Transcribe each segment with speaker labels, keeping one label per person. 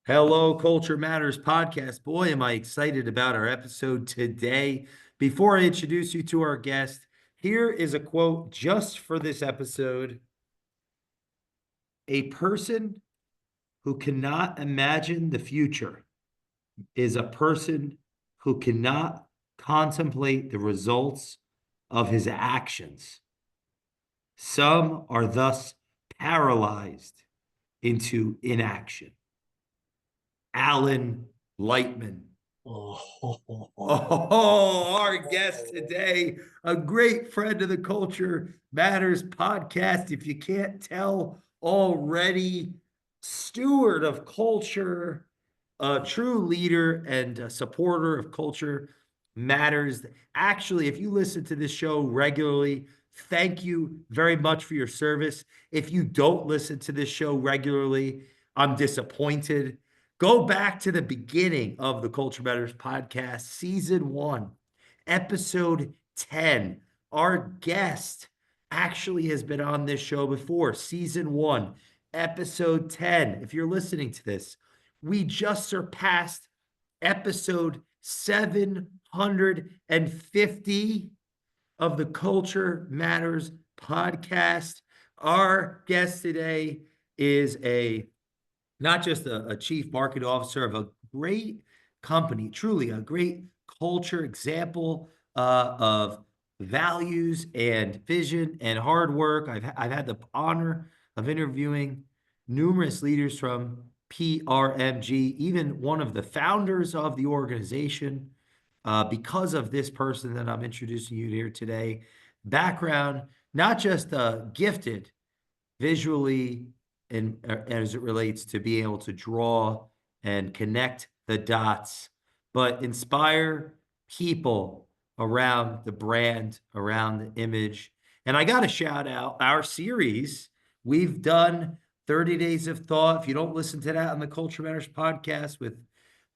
Speaker 1: Hello, Culture Matters podcast. Boy, am I excited about our episode today. Before I introduce you to our guest, here is a quote just for this episode. A person who cannot imagine the future is a person who cannot contemplate the results of his actions. Some are thus paralyzed into inaction. Alan Lightman. Oh, our guest today, a great friend of the Culture Matters podcast. If you can't tell already, steward of culture, a true leader and a supporter of Culture Matters. Actually, if you listen to this show regularly, thank you very much for your service. If you don't listen to this show regularly, I'm disappointed. Go back to the beginning of the Culture Matters podcast, season 1, episode 10. Our guest actually has been on this show before, season 1, episode 10. If you're listening to this, we just surpassed episode 750 of the Culture Matters podcast. Our guest today is not just a chief marketing officer of a great company, truly a great culture example of values and vision and hard work. I've had the honor of interviewing numerous leaders from PRMG, even one of the founders of the organization, because of this person that I'm introducing you to here today. Background, not just gifted visually and as it relates to being able to draw and connect the dots, but inspire people around the brand, around the image. And I got to shout out our series. We've done 30 Days of Thought. If you don't listen to that on the Culture Matters podcast with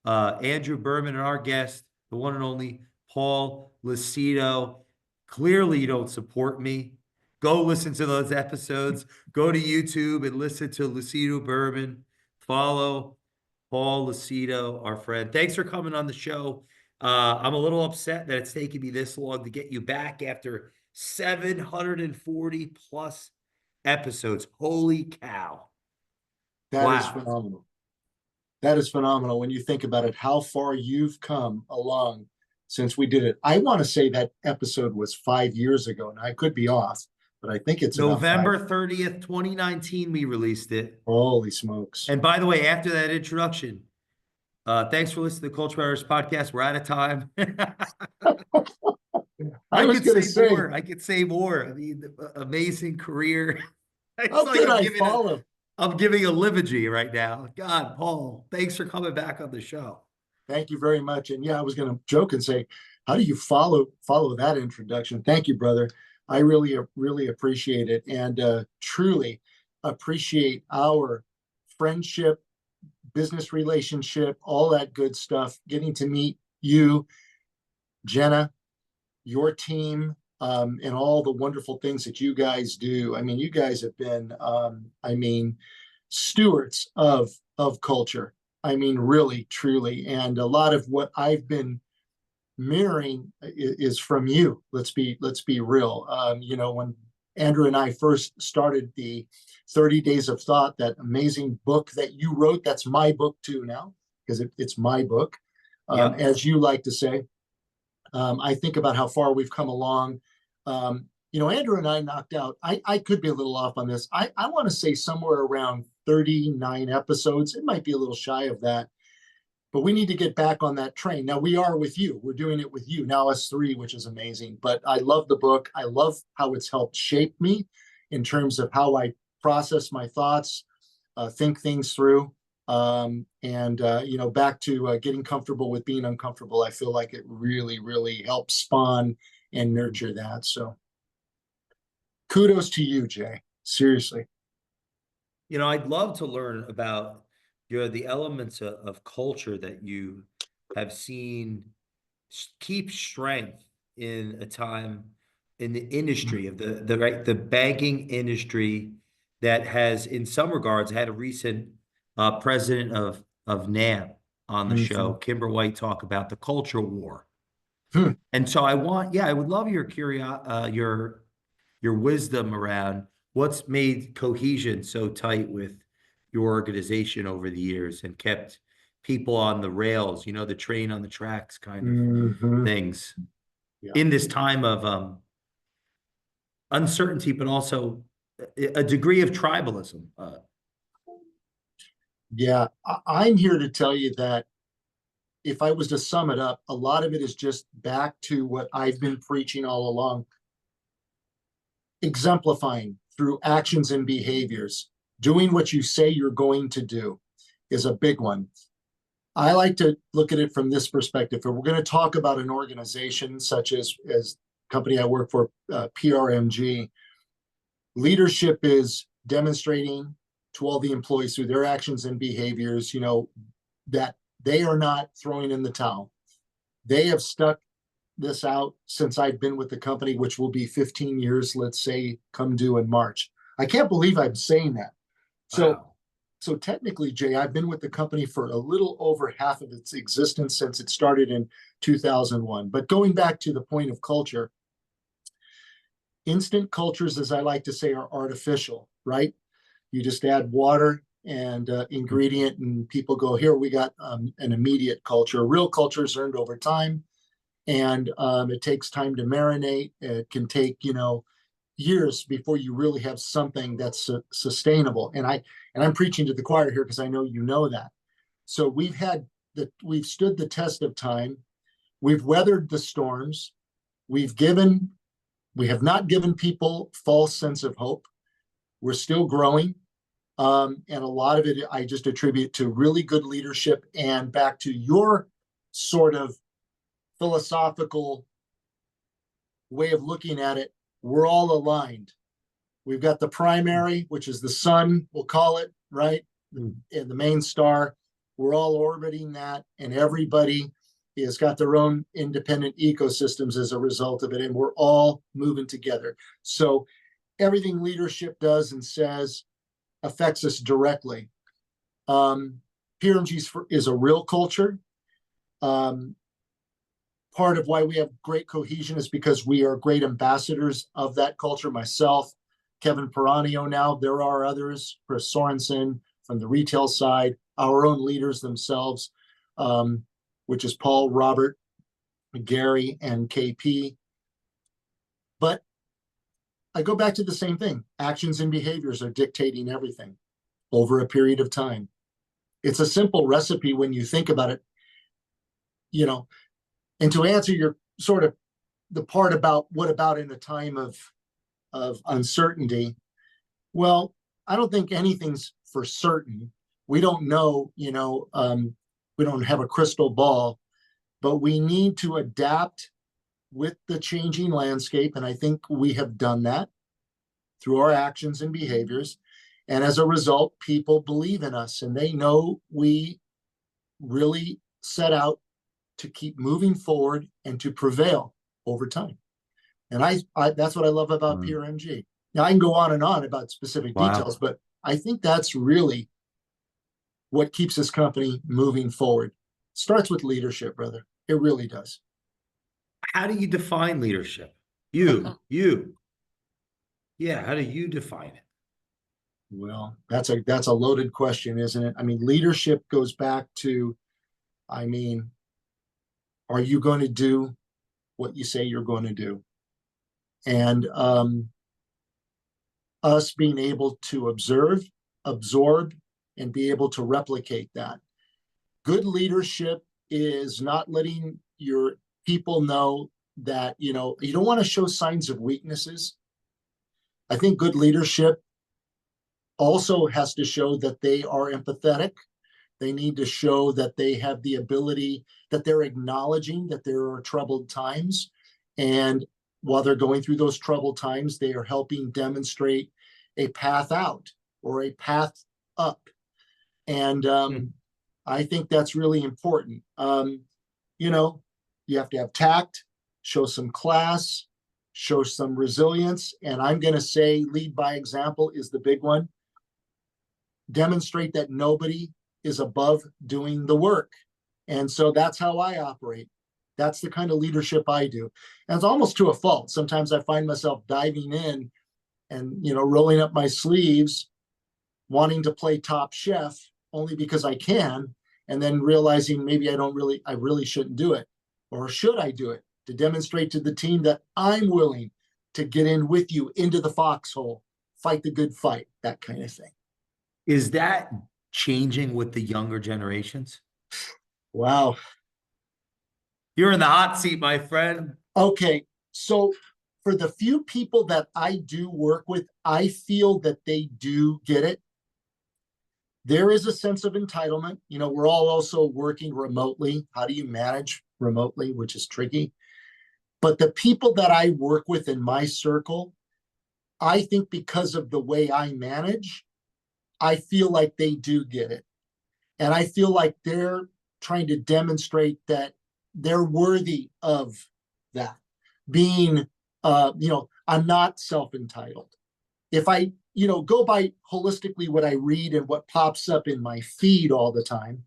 Speaker 1: Andrew Berman and our guest, the one and only Paul Lucido, clearly you don't support me. Go listen to those episodes. Go to YouTube and listen to Lucido Berman. Follow Paul Lucido, our friend. Thanks for coming on the show. I'm a little upset that it's taken me this long to get you back after 740 plus episodes. Holy cow.
Speaker 2: That is
Speaker 1: Wow.
Speaker 2: phenomenal. That is phenomenal when you think about it, how far you've come along since we did it. I want to say that episode was 5 years ago, and I could be off, but I think it's about five.
Speaker 1: November 30th, 2019, we released it.
Speaker 2: Holy smokes.
Speaker 1: And by the way, after that introduction, thanks for listening to the Culture Matters podcast. We're out of time.
Speaker 2: I was going to say
Speaker 1: more. I could say more. I mean, amazing career. It's
Speaker 2: how
Speaker 1: like
Speaker 2: could I follow?
Speaker 1: I'm giving a liturgy right now. God, Paul, thanks for coming back on the show.
Speaker 2: Thank you very much. And yeah, I was going to joke and say, how do you follow that introduction? Thank you, brother. I really appreciate it, and truly appreciate our friendship, business relationship, all that good stuff. Getting to meet you, Jenna, your team, and all the wonderful things that you guys do. I mean, you guys have been, stewards of culture. I mean, really, truly, and a lot of what I've been mirroring is from you. Let's be real. When Andrew and I first started the 30 Days of Thought, that amazing book that you wrote, that's my book too now, because it's my book,
Speaker 1: Yep.
Speaker 2: as you like to say. I think about how far we've come along. Andrew and I knocked out, I could be a little off on this. I want to say somewhere around 39 episodes. It might be a little shy of that, but we need to get back on that train. Now we are with you. We're doing it with you now, us three, which is amazing. But I love the book. I love how it's helped shape me in terms of how I process my thoughts, think things through. Back to getting comfortable with being uncomfortable. I feel like it really, really helps spawn and nurture that. So kudos to you, Jay. Seriously.
Speaker 1: I'd love to learn about the elements of culture that you have seen keep strength in a time in the industry of the banking industry that has, in some regards, had a recent president of of NAM on the show,
Speaker 2: Mhm.
Speaker 1: Kimber White, talk about the culture war.
Speaker 2: Hmm.
Speaker 1: And so I would love your wisdom around what's made cohesion so tight with your organization over the years and kept people on the rails, the train on the tracks kind of
Speaker 2: Mhm.
Speaker 1: things
Speaker 2: Yeah.
Speaker 1: in this time of uncertainty, but also a degree of tribalism.
Speaker 2: Yeah. I'm here to tell you that if I was to sum it up, a lot of it is just back to what I've been preaching all along, exemplifying through actions and behaviors. Doing what you say you're going to do is a big one. I like to look at it from this perspective. If we're going to talk about an organization such as company I work for, PRMG, leadership is demonstrating to all the employees through their actions and behaviors, that they are not throwing in the towel. They have stuck this out since I've been with the company, which will be 15 years, let's say, come due in March. I can't believe I'm saying that. So,
Speaker 1: Wow.
Speaker 2: so technically, Jay, I've been with the company for a little over half of its existence since it started in 2001. But going back to the point of culture, instant cultures, as I like to say, are artificial, right? You just add water and ingredient, and people go, here, we got an immediate culture. Real culture is earned over time, and it takes time to marinate. It can take, years before you really have something that's sustainable. And I'm preaching to the choir here because I know you know that. So we've stood the test of time. We've weathered the storms. We've given we have not given people false sense of hope. We're still growing. And a lot of it I just attribute to really good leadership, and back to your sort of philosophical way of looking at it. We're all aligned. We've got the primary, which is the sun, we'll call it, right? And the main star. We're all orbiting that, and everybody has got their own independent ecosystems as a result of it, and we're all moving together. So everything leadership does and says affects us directly. PRMG is a real culture. Um, Part of why we have great cohesion is because we are great ambassadors of that culture. Myself, Kevin Peranio now, there are others, Chris Sorensen from the retail side, our own leaders themselves, which is Paul, Robert, Gary, and KP. But I go back to the same thing. Actions and behaviors are dictating everything over a period of time. It's a simple recipe when you think about it, and to answer your sort of the part about what about in a time of uncertainty, well, I don't think anything's for certain. We don't know, we don't have a crystal ball, but we need to adapt with the changing landscape. And I think we have done that through our actions and behaviors. And as a result, people believe in us, and they know we really set out to keep moving forward and to prevail over time. And I that's what I love about
Speaker 1: Mm.
Speaker 2: PRMG. Now I can go on and on about specific details,
Speaker 1: Wow.
Speaker 2: but I think that's really what keeps this company moving forward. Starts with leadership, brother. It really does.
Speaker 1: How do you define leadership? You. Yeah, how do you define it?
Speaker 2: Well, that's a loaded question, isn't it? I mean, leadership goes back to, I mean, are you going to do what you say you're going to do? And us being able to observe, absorb, and be able to replicate that. Good leadership is not letting your people know that, you don't want to show signs of weaknesses. I think good leadership also has to show that they are empathetic. They need to show that they have the ability, that they're acknowledging that there are troubled times. And while they're going through those troubled times, they are helping demonstrate a path out or a path up. And
Speaker 1: Hmm.
Speaker 2: I think that's really important. You know, you have to have tact, show some class, show some resilience. And I'm going to say lead by example is the big one. Demonstrate that nobody is above doing the work. And so that's how I operate. That's the kind of leadership I do. And it's almost to a fault. Sometimes I find myself diving in and, rolling up my sleeves, wanting to play top chef only because I can, and then realizing maybe I really shouldn't do it. Or should I do it to demonstrate to the team that I'm willing to get in with you into the foxhole, fight the good fight, that kind of thing.
Speaker 1: Is that changing with the younger generations?
Speaker 2: Wow.
Speaker 1: You're in the hot seat, my friend.
Speaker 2: Okay. So for the few people that I do work with, I feel that they do get it. There is a sense of entitlement. We're all also working remotely. How do you manage remotely, which is tricky? But the people that I work with in my circle, I think because of the way I manage, I feel like they do get it. And I feel like they're trying to demonstrate that they're worthy of that. Being, I'm not self-entitled. If I, go by holistically what I read and what pops up in my feed all the time,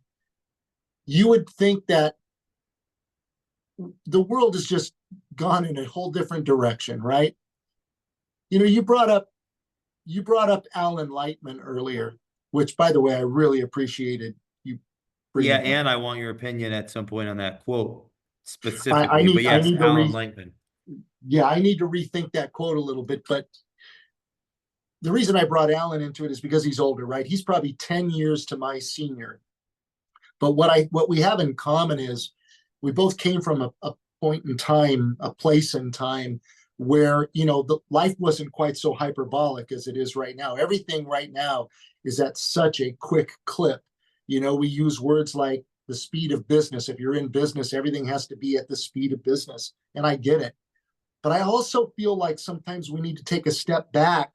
Speaker 2: you would think that the world has just gone in a whole different direction, right? You brought up Alan Lightman earlier, which, by the way, I really appreciated you bringing
Speaker 1: Yeah,
Speaker 2: up.
Speaker 1: and I want your opinion at some point on that quote
Speaker 2: I
Speaker 1: specifically.
Speaker 2: need
Speaker 1: But yes,
Speaker 2: to
Speaker 1: Alan Lankman.
Speaker 2: I need to rethink that quote a little bit. But the reason I brought Alan into it is because he's older, right? He's probably 10 years to my senior. But what we have in common is we both came from a point in time, a place in time where, the life wasn't quite so hyperbolic as it is right now. Everything right now is at such a quick clip. We use words like the speed of business. If you're in business, everything has to be at the speed of business. And I get it. But I also feel like sometimes we need to take a step back,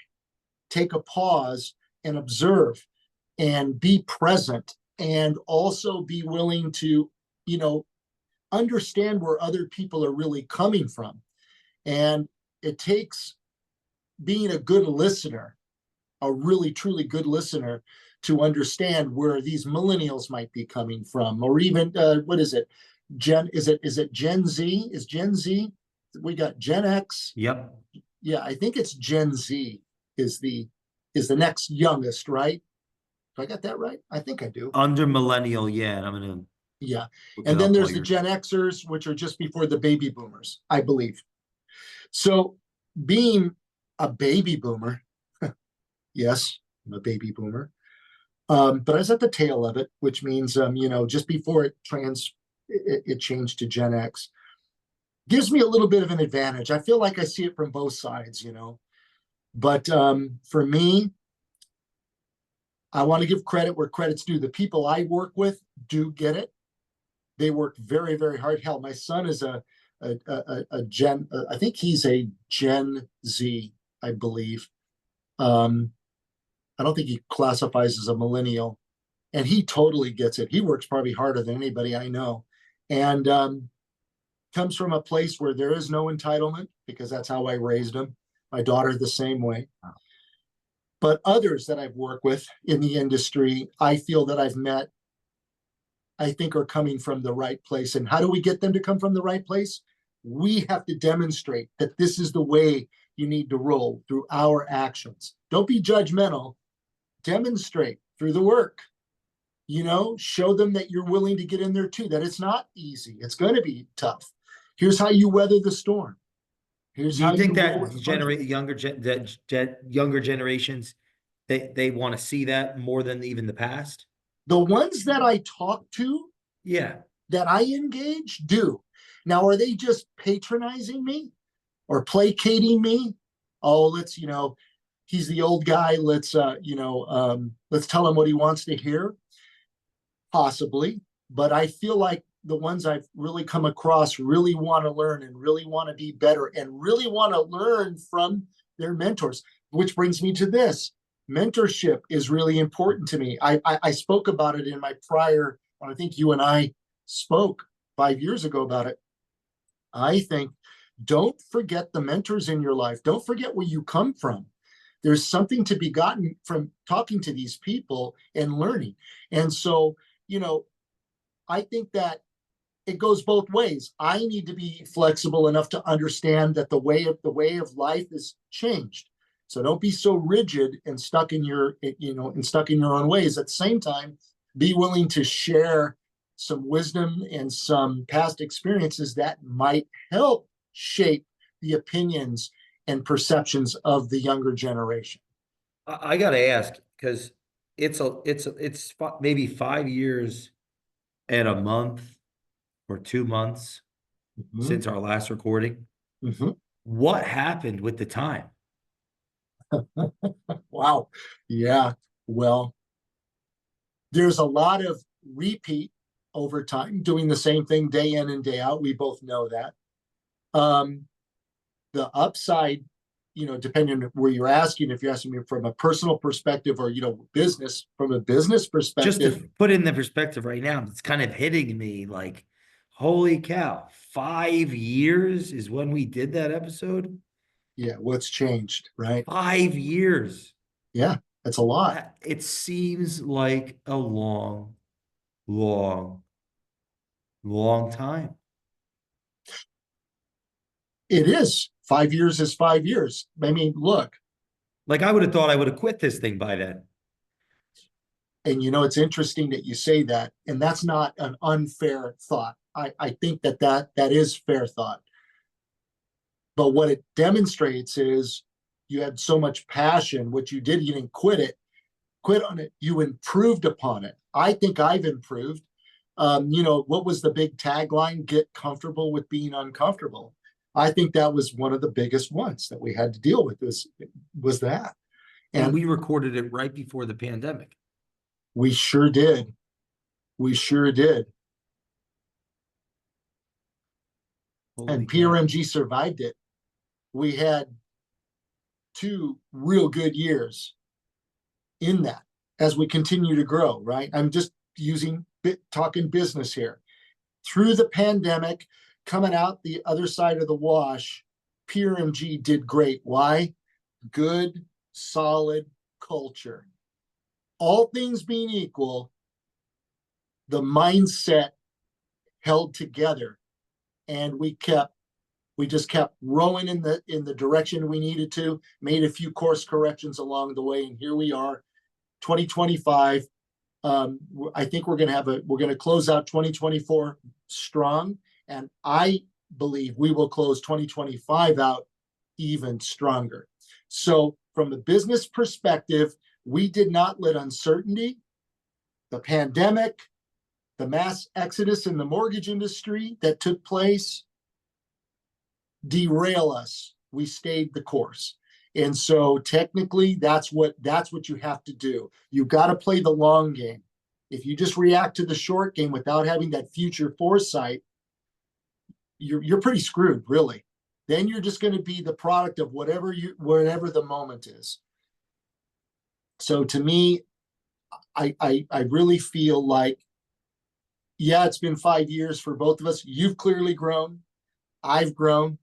Speaker 2: take a pause, and observe and be present, and also be willing to, understand where other people are really coming from. And it takes being a good listener, a really truly good listener, to understand where these millennials might be coming from, or even what is it? Is it Gen Z? Is Gen Z? We got Gen X.
Speaker 1: Yep.
Speaker 2: Yeah, I think it's Gen Z is the next youngest, right? Do I got that right? I think I do.
Speaker 1: Under millennial, yeah. And I'm gonna
Speaker 2: Yeah.
Speaker 1: look
Speaker 2: And
Speaker 1: it
Speaker 2: then
Speaker 1: up
Speaker 2: there's
Speaker 1: while
Speaker 2: the
Speaker 1: you're
Speaker 2: Gen Xers, which are just before the baby boomers, I believe. So being a baby boomer, yes, I'm a baby boomer. But I was at the tail of it, which means, just before it changed to Gen X, gives me a little bit of an advantage. I feel like I see it from both sides, But for me, I want to give credit where credit's due. The people I work with do get it. They work very, very hard. Hell, my son is a Gen. I think he's a Gen Z, I believe. I don't think he classifies as a millennial, and he totally gets it. He works probably harder than anybody I know, and comes from a place where there is no entitlement, because that's how I raised him. My daughter the same way. But others that I've worked with in the industry, I feel that I've met, I think are coming from the right place. And how do we get them to come from the right place? We have to demonstrate that this is the way you need to roll through our actions. Don't be judgmental. Demonstrate through the work. Show them that you're willing to get in there too, that it's not easy. It's going to be tough. Here's how you weather the storm. Here's
Speaker 1: Do you
Speaker 2: how
Speaker 1: think
Speaker 2: roll
Speaker 1: that
Speaker 2: with the
Speaker 1: generate
Speaker 2: punches.
Speaker 1: younger generations, they want to see that more than even the past?
Speaker 2: The ones that I talk to,
Speaker 1: Yeah.
Speaker 2: that I engage, do. Now, are they just patronizing me or placating me? Oh, he's the old guy. Let's tell him what he wants to hear. Possibly, but I feel like the ones I've really come across really want to learn and really want to be better and really want to learn from their mentors, which brings me to this. Mentorship is really important to me. I spoke about it in my prior, I think you and I spoke 5 years ago about it. I think don't forget the mentors in your life. Don't forget where you come from. There's something to be gotten from talking to these people and learning. And so, I think that it goes both ways. I need to be flexible enough to understand that the way of life is changed. So don't be so rigid and stuck in your own ways. At the same time, be willing to share some wisdom and some past experiences that might help shape the opinions and perceptions of the younger generation.
Speaker 1: I got to ask, because it's maybe 5 years and a month or 2 months
Speaker 2: Mhm.
Speaker 1: since our last recording.
Speaker 2: Mhm.
Speaker 1: What happened with the time?
Speaker 2: Wow. Yeah. Well, there's a lot of repeat over time, doing the same thing day in and day out. We both know that. The upside, depending on where you're asking, if you're asking me from a personal perspective or, business, from a business
Speaker 1: Just
Speaker 2: perspective,
Speaker 1: to put in the perspective right now, it's kind of hitting me like, holy cow, 5 years is when we did that episode.
Speaker 2: yeah, what's changed, right?
Speaker 1: 5 years.
Speaker 2: Yeah, that's a lot.
Speaker 1: It seems like a long, long, long time.
Speaker 2: It is. 5 years is 5 years. I mean, look,
Speaker 1: Like I would have thought I would have quit this thing by then.
Speaker 2: and it's interesting that you say that, and that's not an unfair thought. I think that is fair thought. But what it demonstrates is you had so much passion. What you did, you didn't quit on it. You improved upon it. I think I've improved. What was the big tagline? Get comfortable with being uncomfortable. I think that was one of the biggest ones that we had to deal with. Was that,
Speaker 1: And
Speaker 2: and
Speaker 1: we recorded it right before the pandemic.
Speaker 2: we sure did. We sure did.
Speaker 1: Holy
Speaker 2: And
Speaker 1: cow.
Speaker 2: PRMG survived it. We had 2 real good years in that as we continue to grow, right? I'm just talking business here. Through the pandemic, coming out the other side of the wash, PRMG did great. Why? Good, solid culture. All things being equal, the mindset held together, and we just kept rowing in the direction we needed to, made a few course corrections along the way, and here we are, 2025. I think we're going to close out 2024 strong, and I believe we will close 2025 out even stronger. So from the business perspective, we did not let uncertainty, the pandemic, the mass exodus in the mortgage industry that took place derail us. We stayed the course. And so technically that's what you have to do. You've got to play the long game. If you just react to the short game without having that future foresight, you're pretty screwed, really. Then you're just going to be the product of whatever the moment is. So to me, I really feel like, yeah, it's been 5 years for both of us. You've clearly grown. I've grown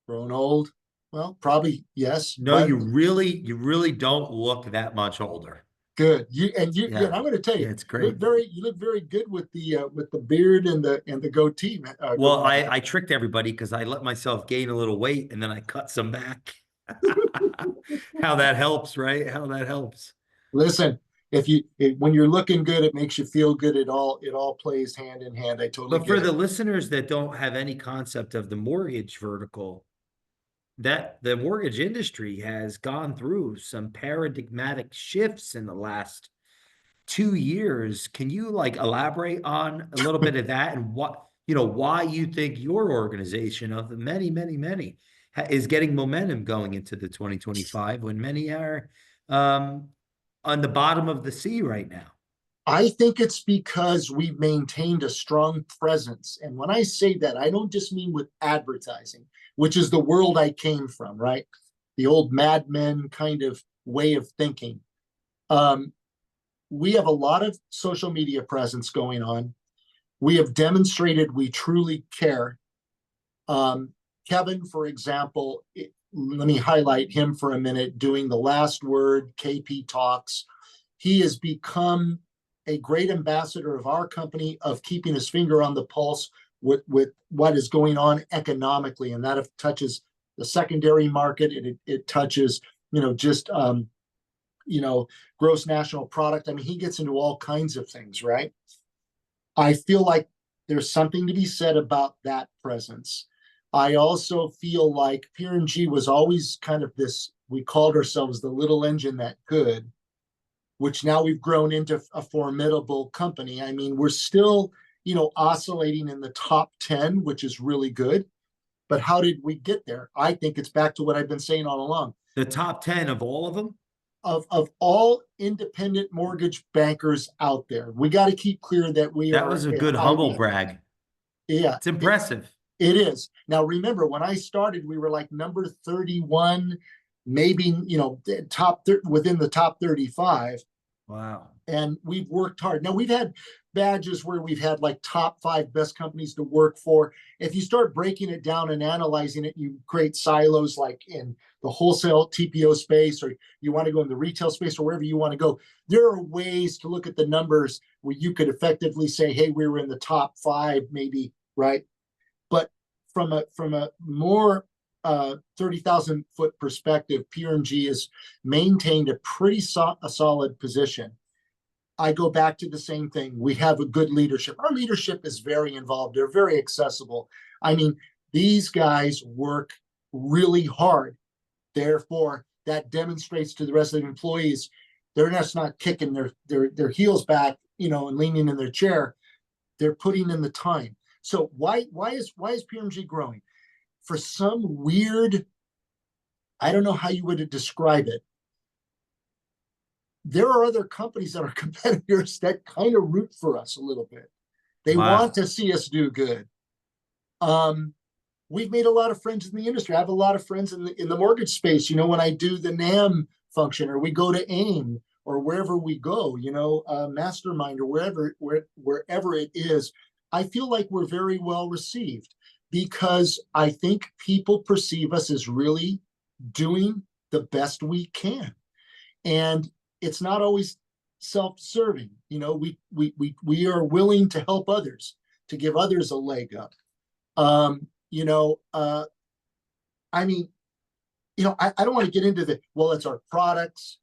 Speaker 2: old. Well, probably yes.
Speaker 1: No,
Speaker 2: But
Speaker 1: you really don't look that much older.
Speaker 2: good. And
Speaker 1: Yeah.
Speaker 2: I'm going to tell you,
Speaker 1: Yeah, it's great.
Speaker 2: you look very good with the beard and the goatee.
Speaker 1: Well, I tricked everybody because I let myself gain a little weight and then I cut some back. How that helps, right? How that helps.
Speaker 2: Listen, when you're looking good, it makes you feel good. It all plays hand in hand. I totally
Speaker 1: But for
Speaker 2: get
Speaker 1: the
Speaker 2: it.
Speaker 1: listeners that don't have any concept of the mortgage vertical, that the mortgage industry has gone through some paradigmatic shifts in the last 2 years. Can you like elaborate on a little bit of that and why you think your organization of the many, many, many is getting momentum going into the 2025 when many are on the bottom of the sea right now?
Speaker 2: I think it's because we've maintained a strong presence. And when I say that, I don't just mean with advertising, which is the world I came from, right? The old Mad Men kind of way of thinking. We have a lot of social media presence going on. We have demonstrated we truly care. Kevin, for example, let me highlight him for a minute, doing the last word, KP Talks. He has become a great ambassador of our company, of keeping his finger on the pulse with what is going on economically. And that touches the secondary market. It touches, just, gross national product. I mean, he gets into all kinds of things, right? I feel like there's something to be said about that presence. I also feel like PRMG was always kind of this, we called ourselves the little engine that could, which now we've grown into a formidable company. I mean, we're still, oscillating in the top 10, which is really good. But how did we get there? I think it's back to what I've been saying all along.
Speaker 1: The top 10 of all of them?
Speaker 2: Of all independent mortgage bankers out there. We got to keep clear that we
Speaker 1: That
Speaker 2: are.
Speaker 1: was a good humble brag.
Speaker 2: Yeah.
Speaker 1: It's impressive.
Speaker 2: It is. Now, remember, when I started, we were like number 31, maybe, within the top 35.
Speaker 1: Wow.
Speaker 2: And we've worked hard. Now, we've had badges where we've had like top 5 best companies to work for. If you start breaking it down and analyzing it, you create silos like in the wholesale TPO space, or you want to go in the retail space, or wherever you want to go. There are ways to look at the numbers where you could effectively say, hey, we were in the top 5, maybe, right? But from a more 30,000 foot perspective, PRMG has maintained a pretty solid position. I go back to the same thing. We have a good leadership. Our leadership is very involved. They're very accessible. I mean, these guys work really hard. Therefore, that demonstrates to the rest of the employees, they're just not kicking their heels back, and leaning in their chair. They're putting in the time. So why is PRMG growing? For some weird, I don't know how you would describe it. There are other companies that are competitors that kind of root for us a little bit. They want to see us do good. We've made a lot of friends in the industry. I have a lot of friends in the mortgage space. When I do the NAM function, or we go to AIM, or wherever we go, Mastermind, or wherever it is, I feel like we're very well received, because I think people perceive us as really doing the best we can. And it's not always self-serving. We are willing to help others, to give others a leg up. I don't want to get into it's our products.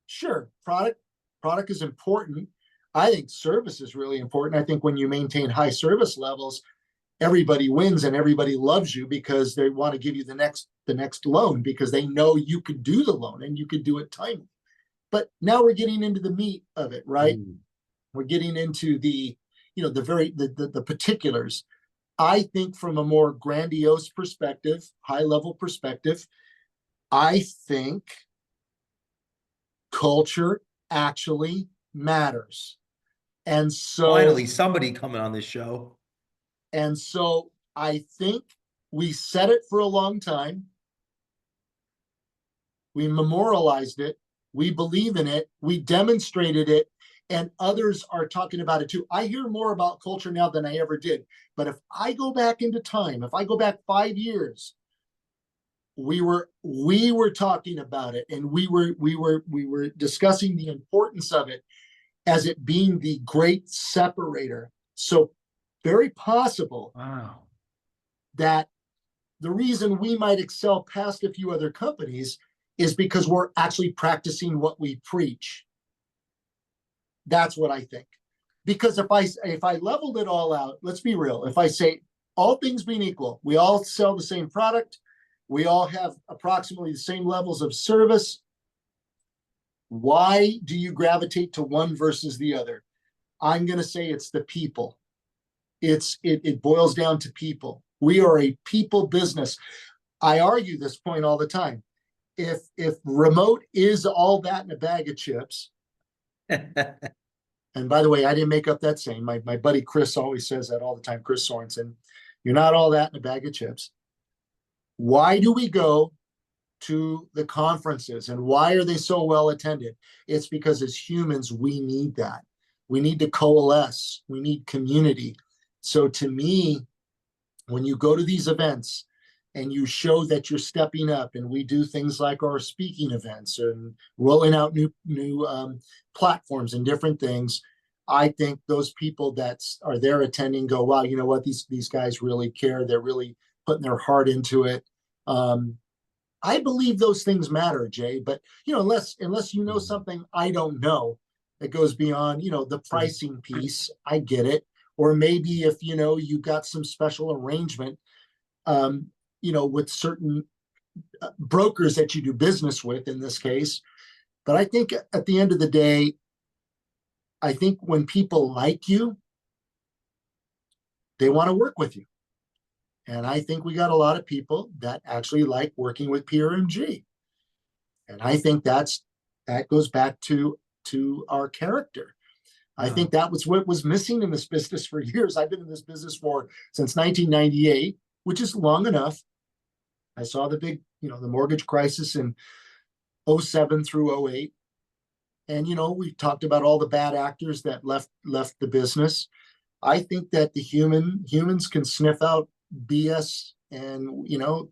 Speaker 2: Sure, product is important. I think service is really important. I think when you maintain high service levels, everybody wins and everybody loves you, because they want to give you the next loan, because they know you could do the loan and you could do it timely. But now we're getting into the meat of it, right? We're getting into the particulars. I think from a more grandiose perspective, high level perspective, I think culture actually matters. And so
Speaker 1: finally, somebody coming on this show.
Speaker 2: And so I think we said it for a long time. We memorialized it. We believe in it. We demonstrated it. And others are talking about it too. I hear more about culture now than I ever did. But if I go back into time, if I go back 5 years, we were talking about it, and we were discussing the importance of it as it being the great separator. So very possible that the reason we might excel past a few other companies is because we're actually practicing what we preach. That's what I think. Because if I leveled it all out, let's be real. If I say all things being equal, we all sell the same product, we all have approximately the same levels of service, why do you gravitate to one versus the other? I'm going to say it's the people. It boils down to people. We are a people business. I argue this point all the time. If remote is all that in a bag of chips, and by the way, I didn't make up that saying. My buddy Chris always says that all the time, Chris Sorensen. You're not all that in a bag of chips. Why do we go to the conferences, and why are they so well attended? It's because as humans, we need that. We need to coalesce. We need community. So to me, when you go to these events, and you show that you're stepping up, and we do things like our speaking events and rolling out new platforms and different things, I think those people that are there attending go, wow, you know what, these guys really care. They're really putting their heart into it. I believe those things matter, Jay. But unless you know something I don't know that goes beyond the pricing piece, I get it. Or maybe if you got some special arrangement, with certain brokers that you do business with in this case. But I think at the end of the day, I think when people like you, they want to work with you. And I think we got a lot of people that actually like working with PRMG. And I think that goes back to our character. I think that was what was missing in this business for years. I've been in this business since 1998, which is long enough. I saw the big, the mortgage crisis in 07 through 08. And, we talked about all the bad actors that left the business. I think that humans can sniff out BS. And,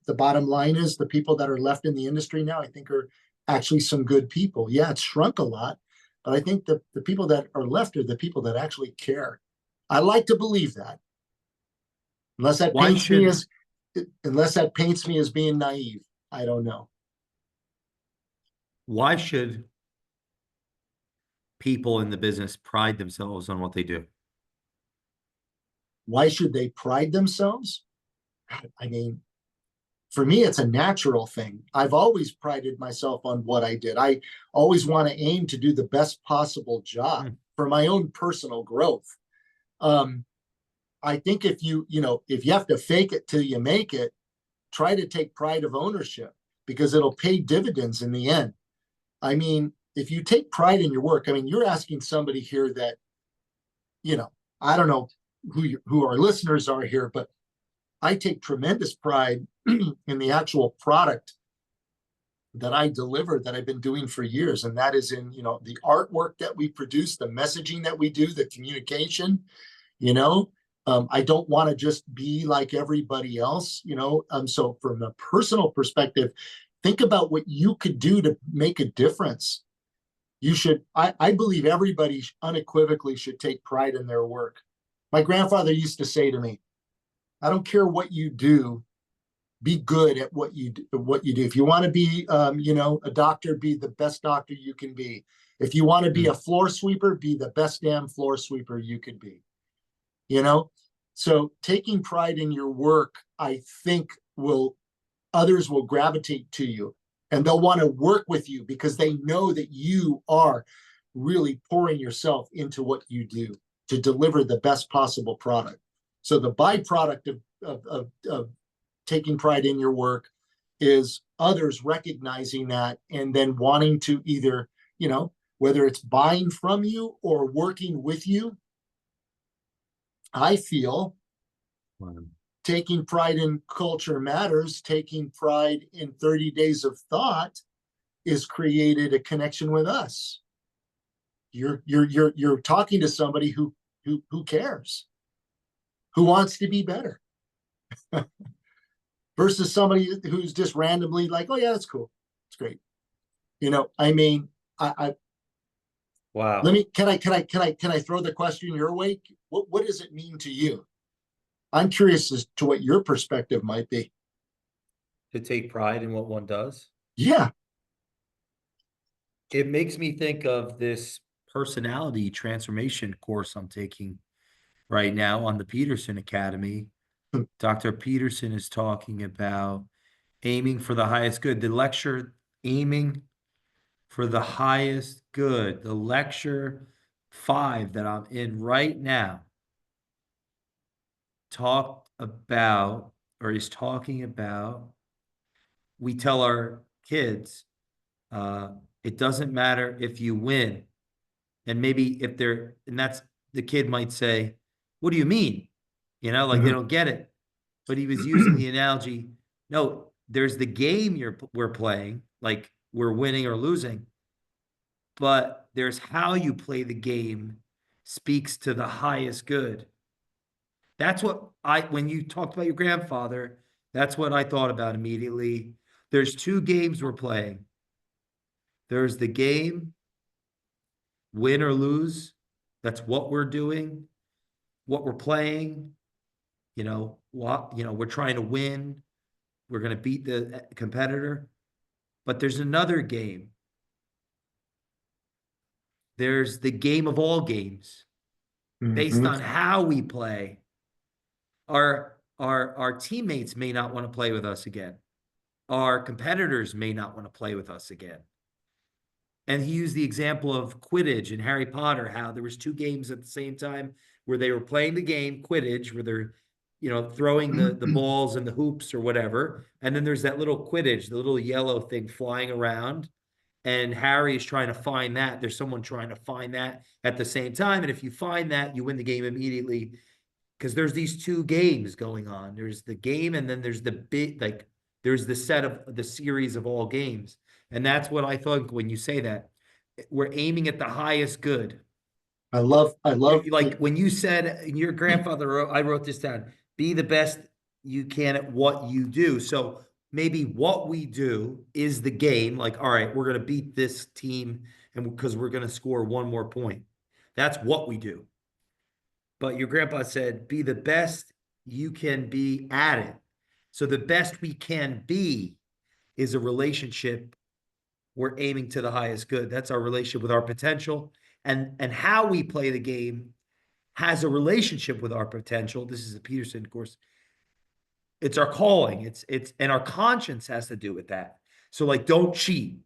Speaker 2: the bottom line is the people that are left in the industry now, I think are actually some good people. Yeah, it's shrunk a lot, but I think the people that are left are the people that actually care. I like to believe that. Unless that paints me as being naive. I don't know.
Speaker 1: Why should people in the business pride themselves on what they do?
Speaker 2: Why should they pride themselves? I mean, for me, it's a natural thing. I've always prided myself on what I did. I always want to aim to do the best possible job for my own personal growth. I think if you have to fake it till you make it, try to take pride of ownership, because it'll pay dividends in the end. I mean, if you take pride in your work, I mean, you're asking somebody here that, I don't know who our listeners are here, but I take tremendous pride in the actual product that I deliver, that I've been doing for years. And that is in, the artwork that we produce, the messaging that we do, the communication, I don't want to just be like everybody else, so from a personal perspective, think about what you could do to make a difference. I believe everybody unequivocally should take pride in their work. My grandfather used to say to me, I don't care what you do, be good at what you do. If you want to be, a doctor, be the best doctor you can be. If you want to be a floor sweeper, be the best damn floor sweeper you could be. So taking pride in your work, I think others will gravitate to you, and they'll want to work with you because they know that you are really pouring yourself into what you do to deliver the best possible product. So the byproduct of taking pride in your work is others recognizing that and then wanting to either, whether it's buying from you or working with you. I feel taking pride in Culture Matters, taking pride in 30 Days of Thought, is created a connection with us. You're talking to somebody who cares, who wants to be better, versus somebody who's just randomly like, oh yeah, that's cool, it's great.
Speaker 1: Wow.
Speaker 2: Can I throw the question your way? What does it mean to you? I'm curious as to what your perspective might be.
Speaker 1: To take pride in what one does?
Speaker 2: Yeah.
Speaker 1: It makes me think of this personality transformation course I'm taking right now on the Peterson Academy. Dr. Peterson is talking about aiming for the highest good. The lecture, Aiming for the Highest Good, the lecture 5 that I'm in right now, is talking about, we tell our kids, it doesn't matter if you win. And maybe that's the kid might say, what do you mean? They don't get it. But he was using the analogy, no, there's the game we're playing, like we're winning or losing, but there's how you play the game speaks to the highest good. That's what when you talked about your grandfather, That's what I thought about immediately. There's two games we're playing. There's the game, win or lose. That's what we're doing, what we're playing. We're trying to win. We're going to beat the competitor. But there's another game. There's the game of all games based
Speaker 2: Mhm.
Speaker 1: on how we play. Our teammates may not want to play with us again. Our competitors may not want to play with us again. And he used the example of Quidditch in Harry Potter, how there was two games at the same time where they were playing the game Quidditch, where they're, throwing the balls and the hoops or whatever. And then there's that little Quidditch, the little yellow thing flying around. And Harry is trying to find that. There's someone trying to find that at the same time. And if you find that, you win the game immediately, because there's these two games going on. There's the game, and then there's there's the set of the series of all games. And that's what I thought when you say that. We're aiming at the highest good.
Speaker 2: I love
Speaker 1: Like when you said your grandfather wrote, I wrote this down, be the best you can at what you do. So maybe what we do is the game. Like, all right, we're going to beat this team, and because we're going to score one more point. That's what we do. But your grandpa said, be the best you can be at it. So the best we can be is a relationship. We're aiming to the highest good. That's our relationship with our potential. And how we play the game has a relationship with our potential. This is a Peterson course. It's our calling. And our conscience has to do with that. So like, don't cheat.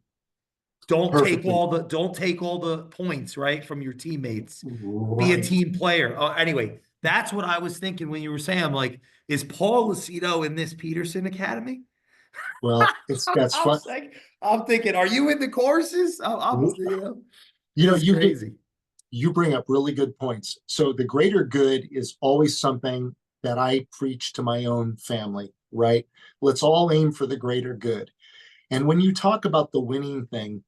Speaker 2: perfectly.
Speaker 1: Don't take all the points, right, from your teammates. Be a
Speaker 2: Right.
Speaker 1: team player. Anyway, that's what I was thinking when you were saying, I'm like, is Paul Lucido in this Peterson Academy?
Speaker 2: Well, that's
Speaker 1: I'm
Speaker 2: fun.
Speaker 1: like, I'm thinking, are you in the courses?
Speaker 2: You know,
Speaker 1: It's crazy.
Speaker 2: you bring up really good points. So the greater good is always something that I preach to my own family, right? Let's all aim for the greater good. And when you talk about the winning thing,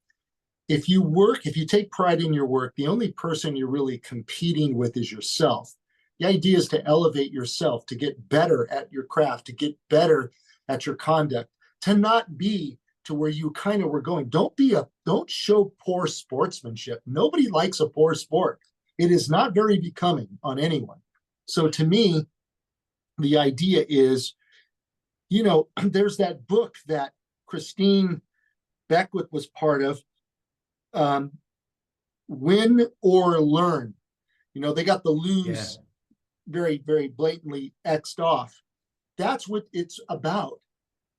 Speaker 2: if you take pride in your work, the only person you're really competing with is yourself. The idea is to elevate yourself, to get better at your craft, to get better at your conduct, to not be to where you kind of were going. Don't show poor sportsmanship. Nobody likes a poor sport. It is not very becoming on anyone. So to me, the idea is, there's that book that Christine Beckwith was part of, um, Win or Learn. They got the
Speaker 1: Yeah.
Speaker 2: lose very, very blatantly X'd off. That's what it's about.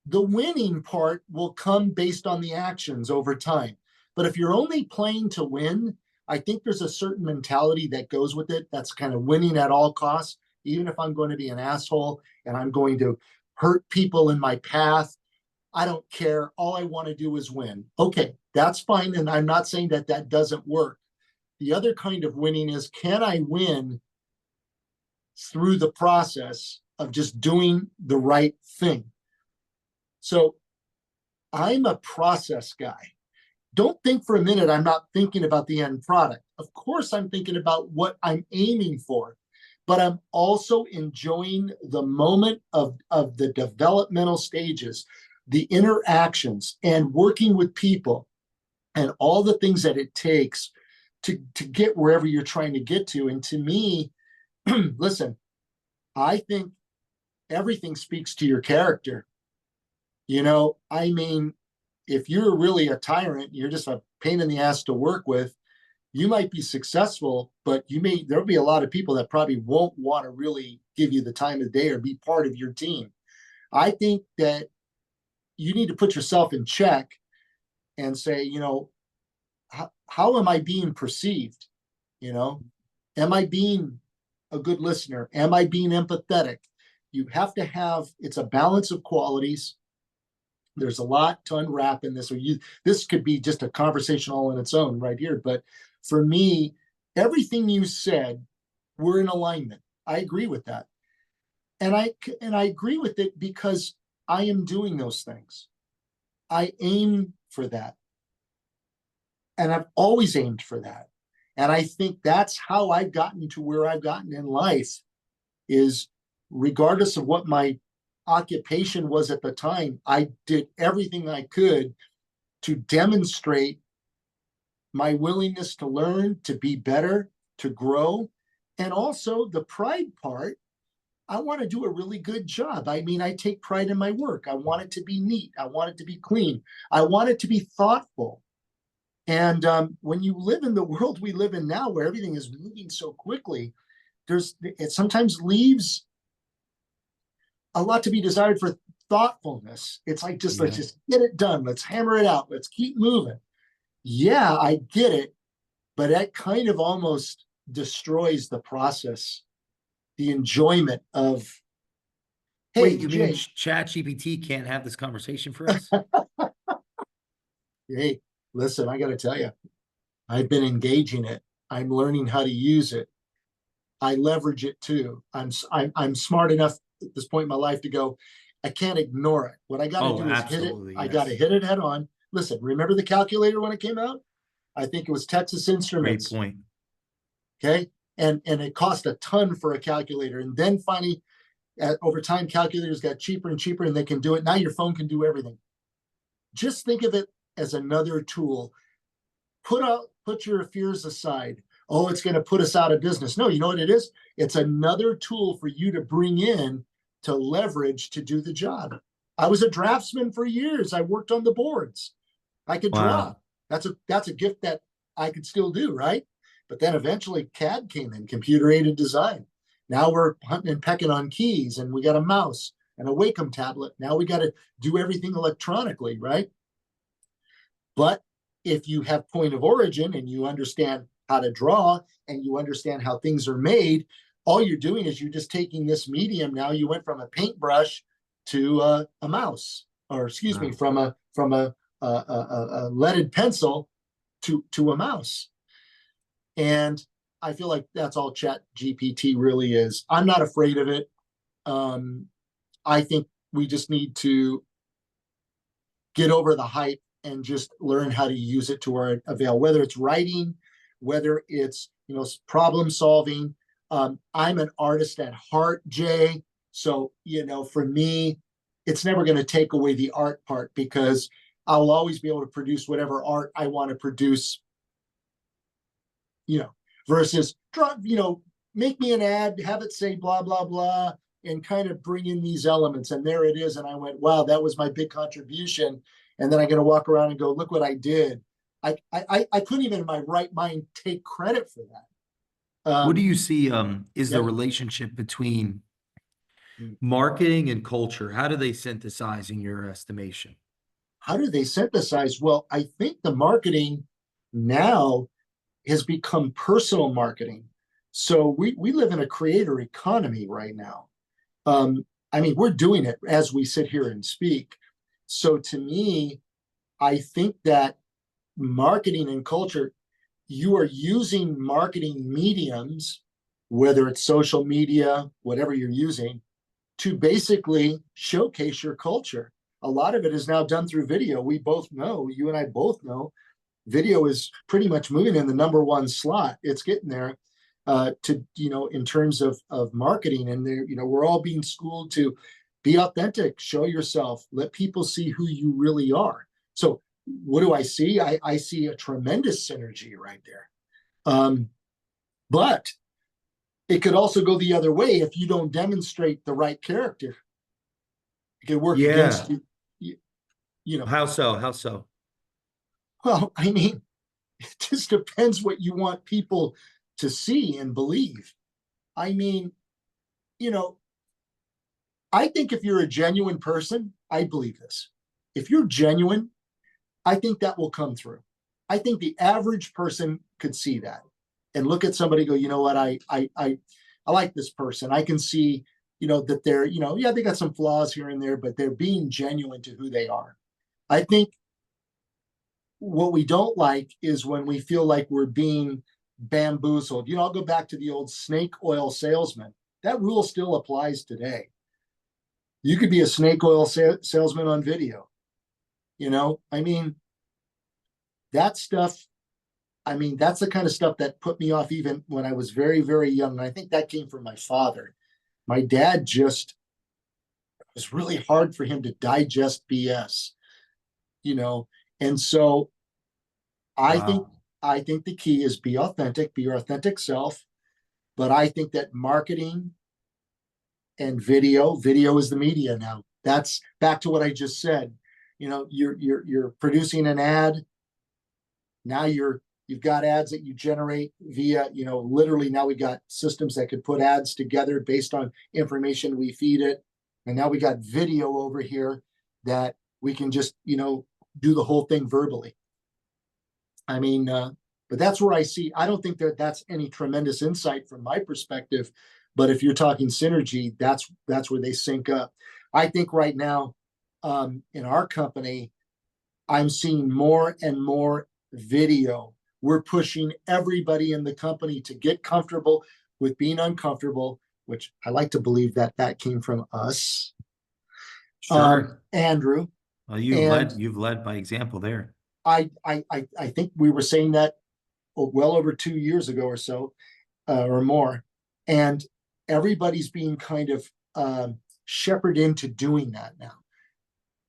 Speaker 2: The winning part will come based on the actions over time. But if you're only playing to win, I think there's a certain mentality that goes with it. That's kind of winning at all costs. Even if I'm going to be an asshole and I'm going to hurt people in my path, I don't care. All I want to do is win. Okay, that's fine. And I'm not saying that that doesn't work. The other kind of winning is, can I win through the process of just doing the right thing? So I'm a process guy. Don't think for a minute I'm not thinking about the end product. Of course, I'm thinking about what I'm aiming for, but I'm also enjoying the moment of the developmental stages, the interactions, and working with people, and all the things that it takes to get wherever you're trying to get to. And to me, listen, I think everything speaks to your character. I mean, if you're really a tyrant, you're just a pain in the ass to work with, you might be successful, but there'll be a lot of people that probably won't want to really give you the time of day or be part of your team. I think that you need to put yourself in check and say, how am I being perceived? Am I being a good listener? Am I being empathetic? You have to it's a balance of qualities. There's a lot to unwrap in this. This could be just a conversation all on its own right here. But for me, everything you said, we're in alignment. I agree with that. And I agree with it because I am doing those things. I aim for that. And I've always aimed for that. And I think that's how I've gotten to where I've gotten in life, is regardless of what my occupation was at the time, I did everything I could to demonstrate my willingness to learn, to be better, to grow. And also the pride part, I want to do a really good job. I mean, I take pride in my work. I want it to be neat. I want it to be clean. I want it to be thoughtful. And when you live in the world we live in now, where everything is moving so quickly, it sometimes leaves a lot to be desired for thoughtfulness. It's like, just let's just get it done. Let's hammer it out. Let's keep moving. Yeah, I get it, but that kind of almost destroys the process, the enjoyment of, hey,
Speaker 1: Wait, you mean
Speaker 2: Jay,
Speaker 1: ChatGPT can't have this conversation for us?
Speaker 2: hey, listen, I got to tell you, I've been engaging it. I'm learning how to use it. I leverage it too. I'm smart enough at this point in my life to go, I can't ignore it. What I got to
Speaker 1: Oh,
Speaker 2: do is hit it.
Speaker 1: absolutely.
Speaker 2: I got to
Speaker 1: Yes.
Speaker 2: hit it head on. Listen, remember the calculator when it came out? I think it was Texas
Speaker 1: Great
Speaker 2: Instruments.
Speaker 1: point.
Speaker 2: Okay. And it cost a ton for a calculator. And then finally, over time, calculators got cheaper and cheaper, and they can do it. Now your phone can do everything. Just think of it as another tool. Put your fears aside. Oh, it's going to put us out of business. No, you know what it is? It's another tool for you to bring in, to leverage, to do the job. I was a draftsman for years. I worked on the boards. I could draw.
Speaker 1: Wow.
Speaker 2: That's a gift that I could still do, right? But then eventually CAD came in, computer aided design. Now we're hunting and pecking on keys, and we got a mouse and a Wacom tablet. Now we got to do everything electronically, right? But if you have point of origin and you understand how to draw and you understand how things are made, all you're doing is you're just taking this medium. Now you went from a paintbrush to a mouse, or excuse me, from a leaded pencil to a mouse. And I feel like that's all Chat GPT really is. I'm not afraid of it. I think we just need to get over the hype and just learn how to use it to our avail, whether it's writing, whether it's, problem solving. I'm an artist at heart, Jay. So, for me, it's never going to take away the art part, because I'll always be able to produce whatever art I want to produce, versus make me an ad, have it say blah, blah, blah, and kind of bring in these elements. And there it is. And I went, wow, that was my big contribution. And then I got to walk around and go, look what I did. I couldn't even in my right mind take credit for that.
Speaker 1: What do you see is the
Speaker 2: Yeah.
Speaker 1: relationship between marketing and culture? How do they synthesize in your estimation?
Speaker 2: How do they synthesize? Well, I think the marketing now has become personal marketing. So we live in a creator economy right now. We're doing it as we sit here and speak. So to me, I think that marketing and culture, you are using marketing mediums, whether it's social media, whatever you're using, to basically showcase your culture. A lot of it is now done through video. We both know, you and I both know, video is pretty much moving in the number one slot. It's getting there in terms of marketing. And we're all being schooled to be authentic, show yourself, let people see who you really are. So what do I see? I see a tremendous synergy right there. But it could also go the other way if you don't demonstrate the right character. It could work against you.
Speaker 1: How so? How so?
Speaker 2: Well, it just depends what you want people to see and believe. I think if you're a genuine person, I believe this. If you're genuine, I think that will come through. I think the average person could see that and look at somebody and go, you know what, I like this person. I can see, that they're, they got some flaws here and there, but they're being genuine to who they are. I think what we don't like is when we feel like we're being bamboozled. I'll go back to the old snake oil salesman. That rule still applies today. You could be a snake oil salesman on video. That stuff, that's the kind of stuff that put me off even when I was very, very young. And I think that came from my father. My dad just was really hard for him to digest BS, you know. And so I think
Speaker 1: Wow.
Speaker 2: I think the key is be your authentic self. But I think that marketing and video is the media now. That's back to what I just said. You know, you're producing an ad. Now you've got ads that you generate via, you know, literally now we got systems that could put ads together based on information we feed it. And now we got video over here that we can just, you know, do the whole thing verbally. I mean, but that's where I see. I don't think that that's any tremendous insight from my perspective. But if you're talking synergy, that's where they sync up. I think right now, in our company, I'm seeing more and more video. We're pushing everybody in the company to get comfortable with being uncomfortable, which I like to believe that that came from us,
Speaker 1: Sure.
Speaker 2: Andrew.
Speaker 1: Well,
Speaker 2: And
Speaker 1: you've led by example there.
Speaker 2: I think we were saying that well over 2 years ago or so, or more, and everybody's being kind of shepherded into doing that now.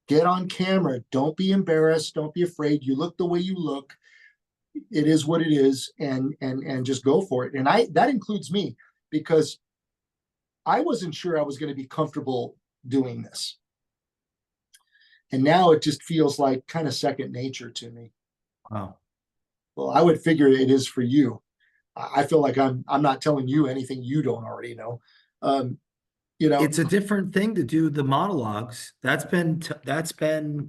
Speaker 2: Get on camera. Don't be embarrassed. Don't be afraid. You look the way you look. It is what it is, and just go for it. And that includes me, because I wasn't sure I was going to be comfortable doing this. And now it just feels like kind of second nature to me.
Speaker 1: Wow.
Speaker 2: Well, I would figure it is for you. I feel like I'm not telling you anything you don't already know. Um, you know,
Speaker 1: It's a different thing to do the monologues. That's been,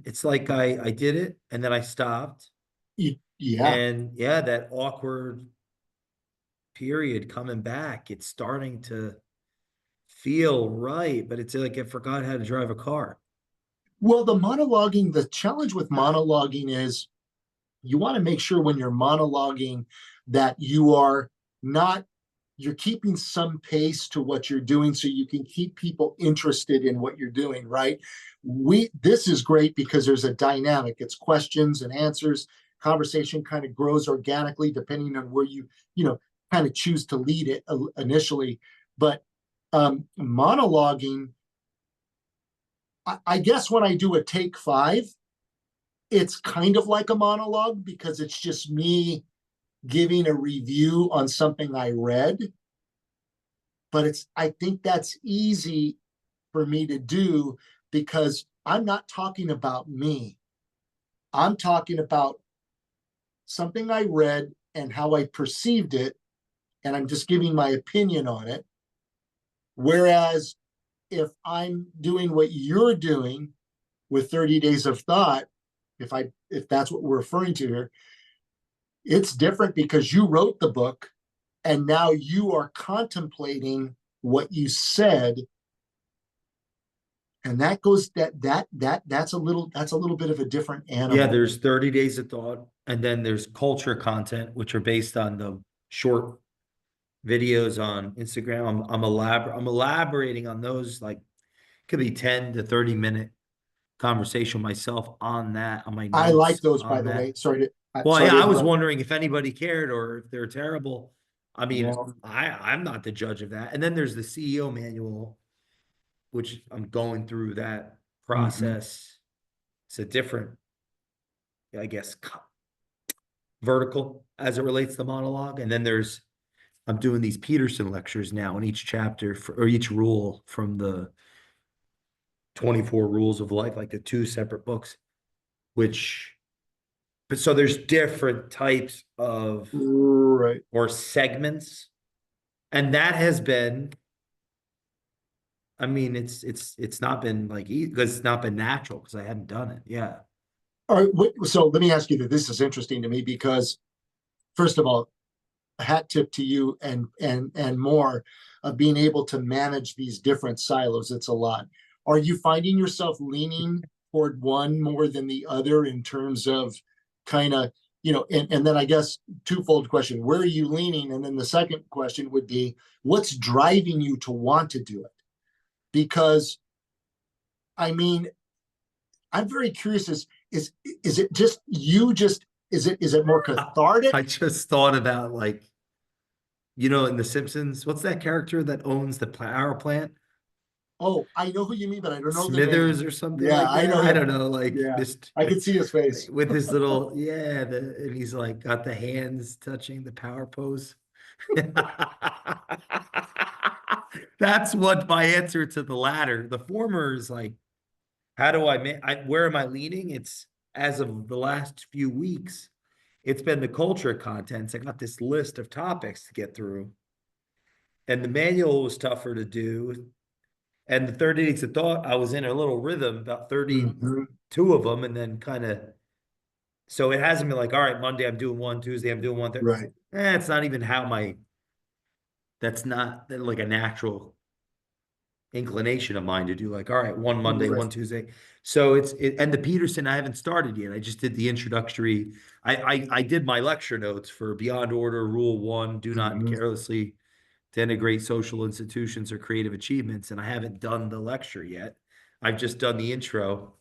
Speaker 1: it's like I did it and then I stopped.
Speaker 2: yeah.
Speaker 1: And yeah, that awkward period coming back, it's starting to feel right, but it's like I forgot how to drive a car.
Speaker 2: Well, the challenge with monologuing is you want to make sure when you're monologuing that you are not, you're keeping some pace to what you're doing so you can keep people interested in what you're doing, right? This is great because there's a dynamic. It's questions and answers. Conversation kind of grows organically depending on where you know, kind of choose to lead it initially. But monologuing, I guess when I do a take five, it's kind of like a monologue because it's just me giving a review on something I read. But I think that's easy for me to do because I'm not talking about me. I'm talking about something I read and how I perceived it, and I'm just giving my opinion on it. Whereas if I'm doing what you're doing with 30 days of thought, if that's what we're referring to here, it's different because you wrote the book and now you are contemplating what you said, and that's a little bit of a different
Speaker 1: Yeah,
Speaker 2: animal.
Speaker 1: there's 30 days of thought, and then there's culture content, which are based on the short videos on Instagram. I'm elaborating on those, like could be 10 to 30 minute conversation myself on that, on my
Speaker 2: I like
Speaker 1: notes
Speaker 2: those, by
Speaker 1: on
Speaker 2: the way.
Speaker 1: that. Well,
Speaker 2: Sorry
Speaker 1: yeah,
Speaker 2: to
Speaker 1: I was
Speaker 2: interrupt.
Speaker 1: wondering if anybody cared or if they're terrible. I mean,
Speaker 2: No.
Speaker 1: I'm not the judge of that. And then there's the CEO manual, which I'm going through that
Speaker 2: Mm-hmm.
Speaker 1: process. It's a different, I guess, vertical as it relates to monologue. And then I'm doing these Peterson lectures now in each chapter or each rule from the 24 rules of life, like the two separate books, which, but so there's different types of
Speaker 2: Right.
Speaker 1: or segments. And that has been, I mean, it's not been like, because it's not been natural because I hadn't done it. Yeah.
Speaker 2: All right. So let me ask you that. This is interesting to me because, first of all, a hat tip to you and more of being able to manage these different silos. It's a lot. Are you finding yourself leaning toward one more than the other in terms of kind of, you know, and then I guess twofold question, where are you leaning? And then the second question would be, what's driving you to want to do it? Because I mean, I'm very curious, is it just you just is it more
Speaker 1: I
Speaker 2: cathartic?
Speaker 1: just thought about like, in The Simpsons, what's that character that owns the power plant?
Speaker 2: Oh, I know who you mean, but I don't know the name.
Speaker 1: Smithers or something
Speaker 2: Yeah,
Speaker 1: like
Speaker 2: I
Speaker 1: that.
Speaker 2: know
Speaker 1: I
Speaker 2: him.
Speaker 1: don't know, like
Speaker 2: Yeah,
Speaker 1: this
Speaker 2: I could see his face.
Speaker 1: with his little, yeah, and he's like got the hands touching the power pose. That's what my answer to the latter. The former is like, how do where am I leaning? It's as of the last few weeks, it's been the culture contents. I got this list of topics to get through, and the manual was tougher to do. And the 30 days of thought, I was in a little rhythm, about
Speaker 2: Mhm.
Speaker 1: 32 of them, and then kind of, so it hasn't been like, all right, Monday I'm doing one, Tuesday I'm doing one.
Speaker 2: Right,
Speaker 1: It's not even that's not like a natural inclination of mine to do like, all right, one Monday,
Speaker 2: right.
Speaker 1: one Tuesday. So and the Peterson, I haven't started yet. I just did the introductory. I did my lecture notes for Beyond Order, Rule 1, do not
Speaker 2: Mhm.
Speaker 1: carelessly denigrate social institutions or creative achievements. And I haven't done the lecture yet. I've just done the intro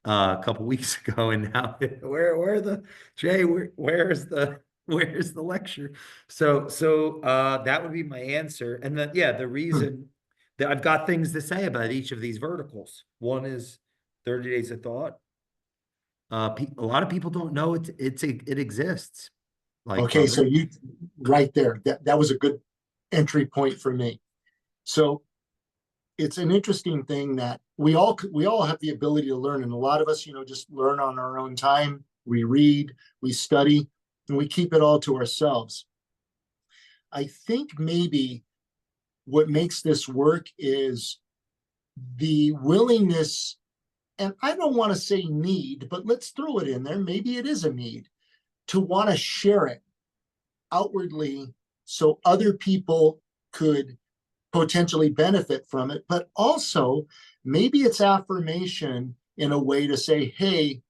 Speaker 1: a couple weeks ago, and now where the Jay, where's the lecture? So that would be my answer. And then yeah, the
Speaker 2: Hmm.
Speaker 1: reason that I've got things to say about each of these verticals. One is 30 days of thought. A lot of people don't know it exists. Like
Speaker 2: Okay, so
Speaker 1: Bubba.
Speaker 2: you right there. That was a good entry point for me. So it's an interesting thing that we all have the ability to learn, and a lot of us, just learn on our own time. We read, we study, and we keep it all to ourselves. I think maybe what makes this work is the willingness, and I don't want to say need, but let's throw it in there. Maybe it is a need to want to share it outwardly so other people could potentially benefit from it, but also maybe it's affirmation in a way to say, hey,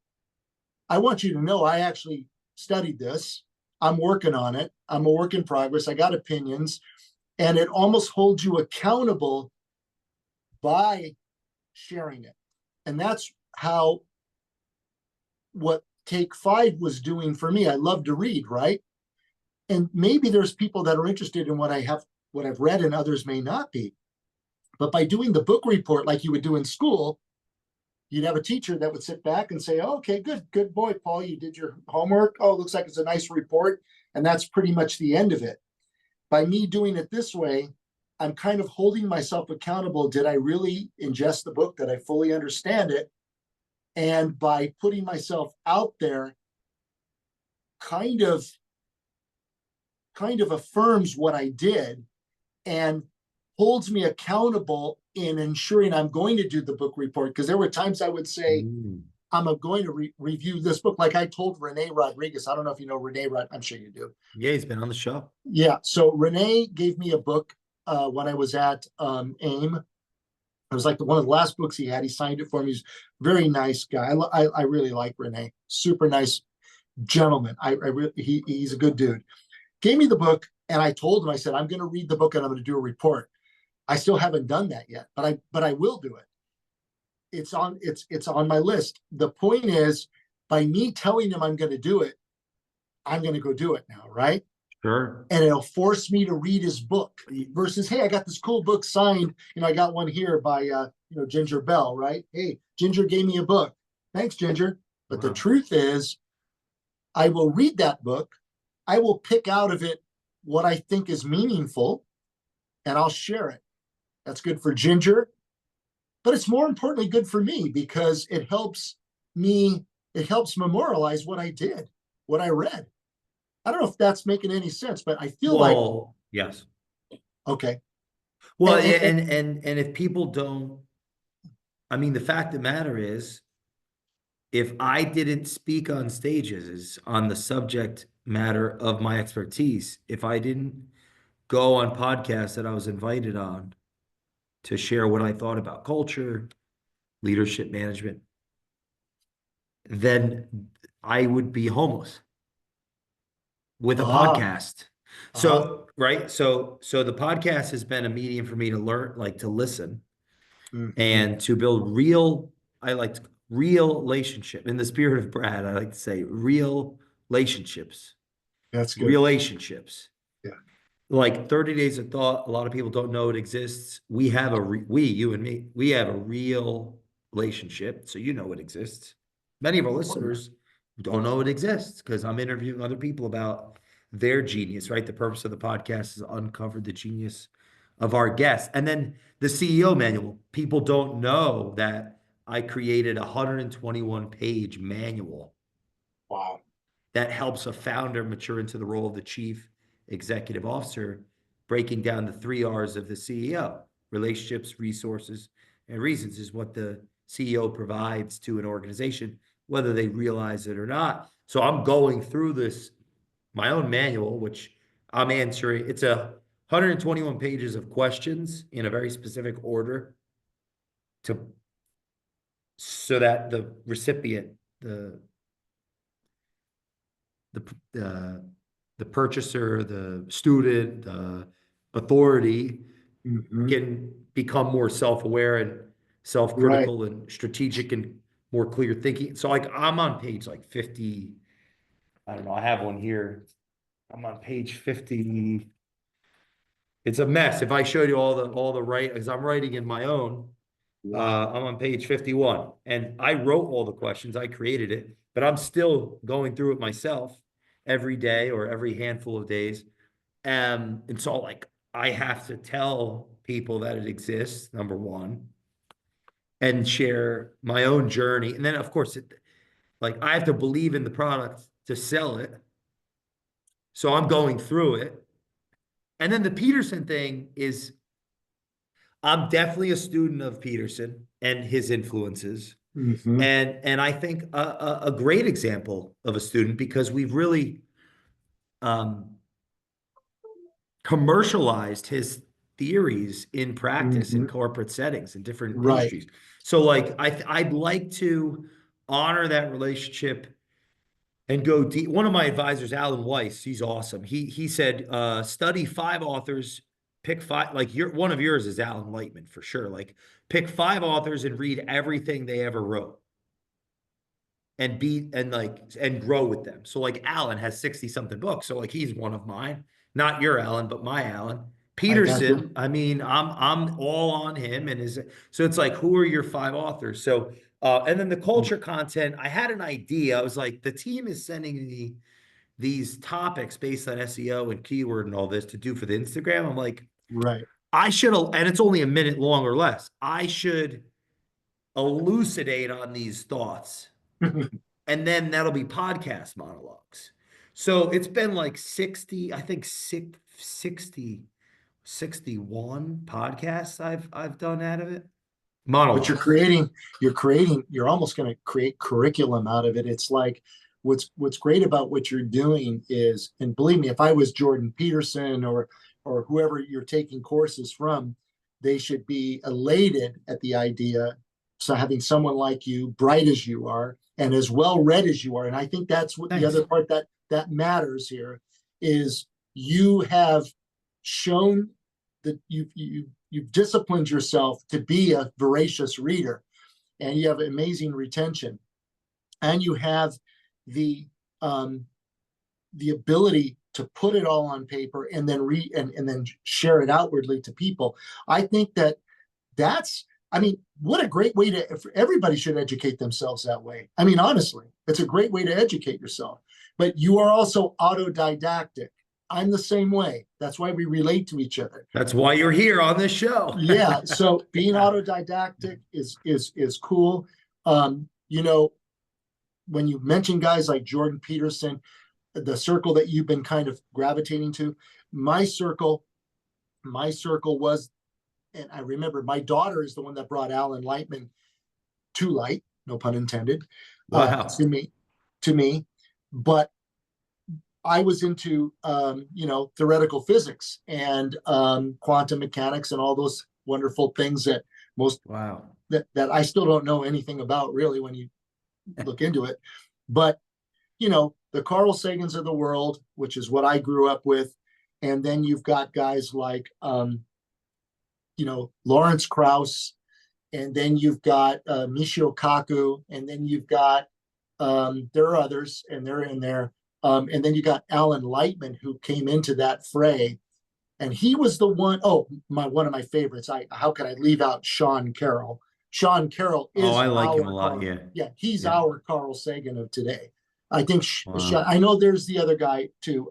Speaker 2: I want you to know I actually studied this. I'm working on it. I'm a work in progress. I got opinions. And it almost holds you accountable by sharing it. And that's how what Take Five was doing for me. I love to read, right? And maybe there's people that are interested in what I've read, and others may not be. But by doing the book report like you would do in school, you'd have a teacher that would sit back and say, oh, okay, good boy, Paul, you did your homework. Oh, it looks like it's a nice report. And that's pretty much the end of it. By me doing it this way, I'm kind of holding myself accountable. Did I really ingest the book? Did I fully understand it? And by putting myself out there, kind of kind of affirms what I did and holds me accountable in ensuring I'm going to do the book report. Because there were times I would say,
Speaker 1: Mm.
Speaker 2: I'm going to review this book. Like I told Renee Rodriguez, I don't know if you know Renee, I'm sure you do.
Speaker 1: Yeah, he's been on the show.
Speaker 2: Yeah. So Renee gave me a book when I was at AIM. It was like one of the last books he had. He signed it for me. He's a very nice guy. I really like Renee. Super nice gentleman. He's a good dude. Gave me the book, and I told him, I said, I'm going to read the book and I'm going to do a report. I still haven't done that yet, but I will do it. It's on my list. The point is, by me telling him I'm going to do it, I'm going to go do it now, right?
Speaker 1: Sure.
Speaker 2: And it'll force me to read his book versus, hey, I got this cool book signed. I got one here by Ginger Bell, right? Hey, Ginger gave me a book. Thanks, Ginger. But the
Speaker 1: Wow.
Speaker 2: truth is, I will read that book. I will pick out of it what I think is meaningful, and I'll share it. That's good for Ginger, but it's more importantly good for me because it helps memorialize what I did, what I read. I don't know if that's making any sense, but I feel like,
Speaker 1: Well, yes.
Speaker 2: okay.
Speaker 1: Well, yeah,
Speaker 2: And
Speaker 1: and if people don't, I mean, the fact of the matter is, if I didn't speak on stages on the subject matter of my expertise, if I didn't go on podcasts that I was invited on to share what I thought about culture, leadership management, then I would be homeless with a
Speaker 2: ah,
Speaker 1: podcast.
Speaker 2: uh-huh.
Speaker 1: So, right. So the podcast has been a medium for me to learn, like to listen
Speaker 2: Mm-hmm.
Speaker 1: and to build I like real relationship in the spirit of Brad. I like to say relationships,
Speaker 2: That's good.
Speaker 1: relationships.
Speaker 2: Yeah.
Speaker 1: like 30 days of thought, a lot of people don't know it exists. We have you and me, we have a real relationship. So you know it exists. Many of our listeners don't know it exists because I'm interviewing other people about their genius, right? The purpose of the podcast is uncover the genius of our guests. And then the CEO manual. People don't know that I created a 121 page manual
Speaker 2: Wow.
Speaker 1: that helps a founder mature into the role of the chief executive officer, breaking down the 3 R's of the CEO: relationships, resources, and reasons is what the CEO provides to an organization, whether they realize it or not. So I'm going through this, my own manual, which I'm answering. It's a 121 pages of questions in a very specific order to so that the recipient, the the purchaser, the student, the authority
Speaker 2: Hmm.
Speaker 1: can become more self-aware and
Speaker 2: Right.
Speaker 1: self-critical and strategic and more clear thinking. So like I'm on page like 50, I don't know, I have one here. I'm on page 50. It's a mess. If I showed you all the right, because I'm writing in my own,
Speaker 2: Wow.
Speaker 1: I'm on page 51 and I wrote all the questions. I created it, but I'm still going through it myself every day or every handful of days. And so like I have to tell people that it exists, number one, and share my own journey. And then of course like I have to believe in the product to sell it. So I'm going through it. And then the Peterson thing is I'm definitely a student of Peterson and his influences.
Speaker 2: Hmm.
Speaker 1: And I think a great example of a student because we've really um, commercialized his theories in practice in
Speaker 2: Hmm.
Speaker 1: corporate settings in different
Speaker 2: Right.
Speaker 1: industries. So like I'd like to honor that relationship and go deep. One of my advisors, Alan Weiss, he's awesome. He said, study 5 authors, pick five. Like one of yours is Alan Lightman for sure. Like pick 5 authors and read everything they ever wrote and be and like and grow with them. So like Alan has 60 something books. So like he's one of mine, not your Alan, but my Alan.
Speaker 2: I got you.
Speaker 1: Peterson, I mean, I'm all on him and his so it's like who are your 5 authors? So and then the culture content, I had an idea. I was like, the team is sending me these topics based on SEO and keyword and all this to do for the Instagram. I'm like,
Speaker 2: Right.
Speaker 1: I should, and it's only a minute long or less. I should elucidate on these thoughts and then that'll be podcast monologues. So it's been like 60, I think 60, 61 podcasts I've done out of it.
Speaker 2: But
Speaker 1: Monologues.
Speaker 2: you're almost going to create curriculum out of it. It's like what's great about what you're doing is, and believe me, if I was Jordan Peterson or whoever you're taking courses from, they should be elated at the idea. So having someone like you, bright as you are, and as well read as you are, and I think that's what the
Speaker 1: Thanks.
Speaker 2: other part that matters here is you have shown that you've disciplined yourself to be a voracious reader, and you have amazing retention, and you have the um, the ability to put it all on paper and then read and then share it outwardly to people. I think that's I mean, what a great way to everybody should educate themselves that way. I mean, honestly, it's a great way to educate yourself. But you are also autodidactic. I'm the same way. That's why we relate to each other.
Speaker 1: That's why you're here on this show.
Speaker 2: Yeah, so being autodidactic is cool. You know, when you mention guys like Jordan Peterson, the circle that you've been kind of gravitating to, my circle, my circle was, and I remember my daughter is the one that brought Alan Lightman to light, no pun intended,
Speaker 1: Wow.
Speaker 2: to me. But I was into theoretical physics and quantum mechanics and all those wonderful things that most
Speaker 1: Wow.
Speaker 2: that I still don't know anything about really when you look into it. But the Carl Sagans of the world, which is what I grew up with, and then you've got guys like Lawrence Krauss, and then you've got Michio Kaku, and then you've got there are others, and they're in there. And then you got Alan Lightman, who came into that fray. And he was the one, one of my favorites. How could I leave out Sean Carroll? Sean Carroll
Speaker 1: Oh,
Speaker 2: is
Speaker 1: I like him a
Speaker 2: our
Speaker 1: lot.
Speaker 2: Carl.
Speaker 1: Yeah.
Speaker 2: Yeah, he's
Speaker 1: Yeah.
Speaker 2: our Carl Sagan of today. I think
Speaker 1: Wow.
Speaker 2: I know there's the other guy too,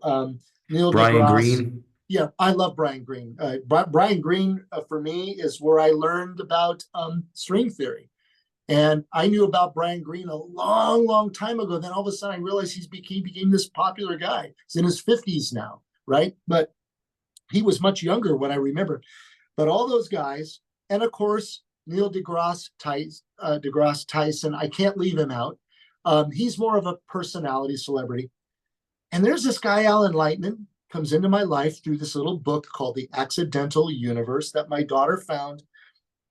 Speaker 2: Neil
Speaker 1: Brian
Speaker 2: deGrasse.
Speaker 1: Green.
Speaker 2: Yeah, I love Brian Green. Brian Green for me is where I learned about string theory. And I knew about Brian Green a long, long time ago. Then all of a sudden I realized became this popular guy. He's in his 50s now, right? But he was much younger when I remember. But all those guys, and of course, Neil deGrasse Tyson, I can't leave him out. He's more of a personality celebrity. And there's this guy, Alan Lightman, comes into my life through this little book called The Accidental Universe that my daughter found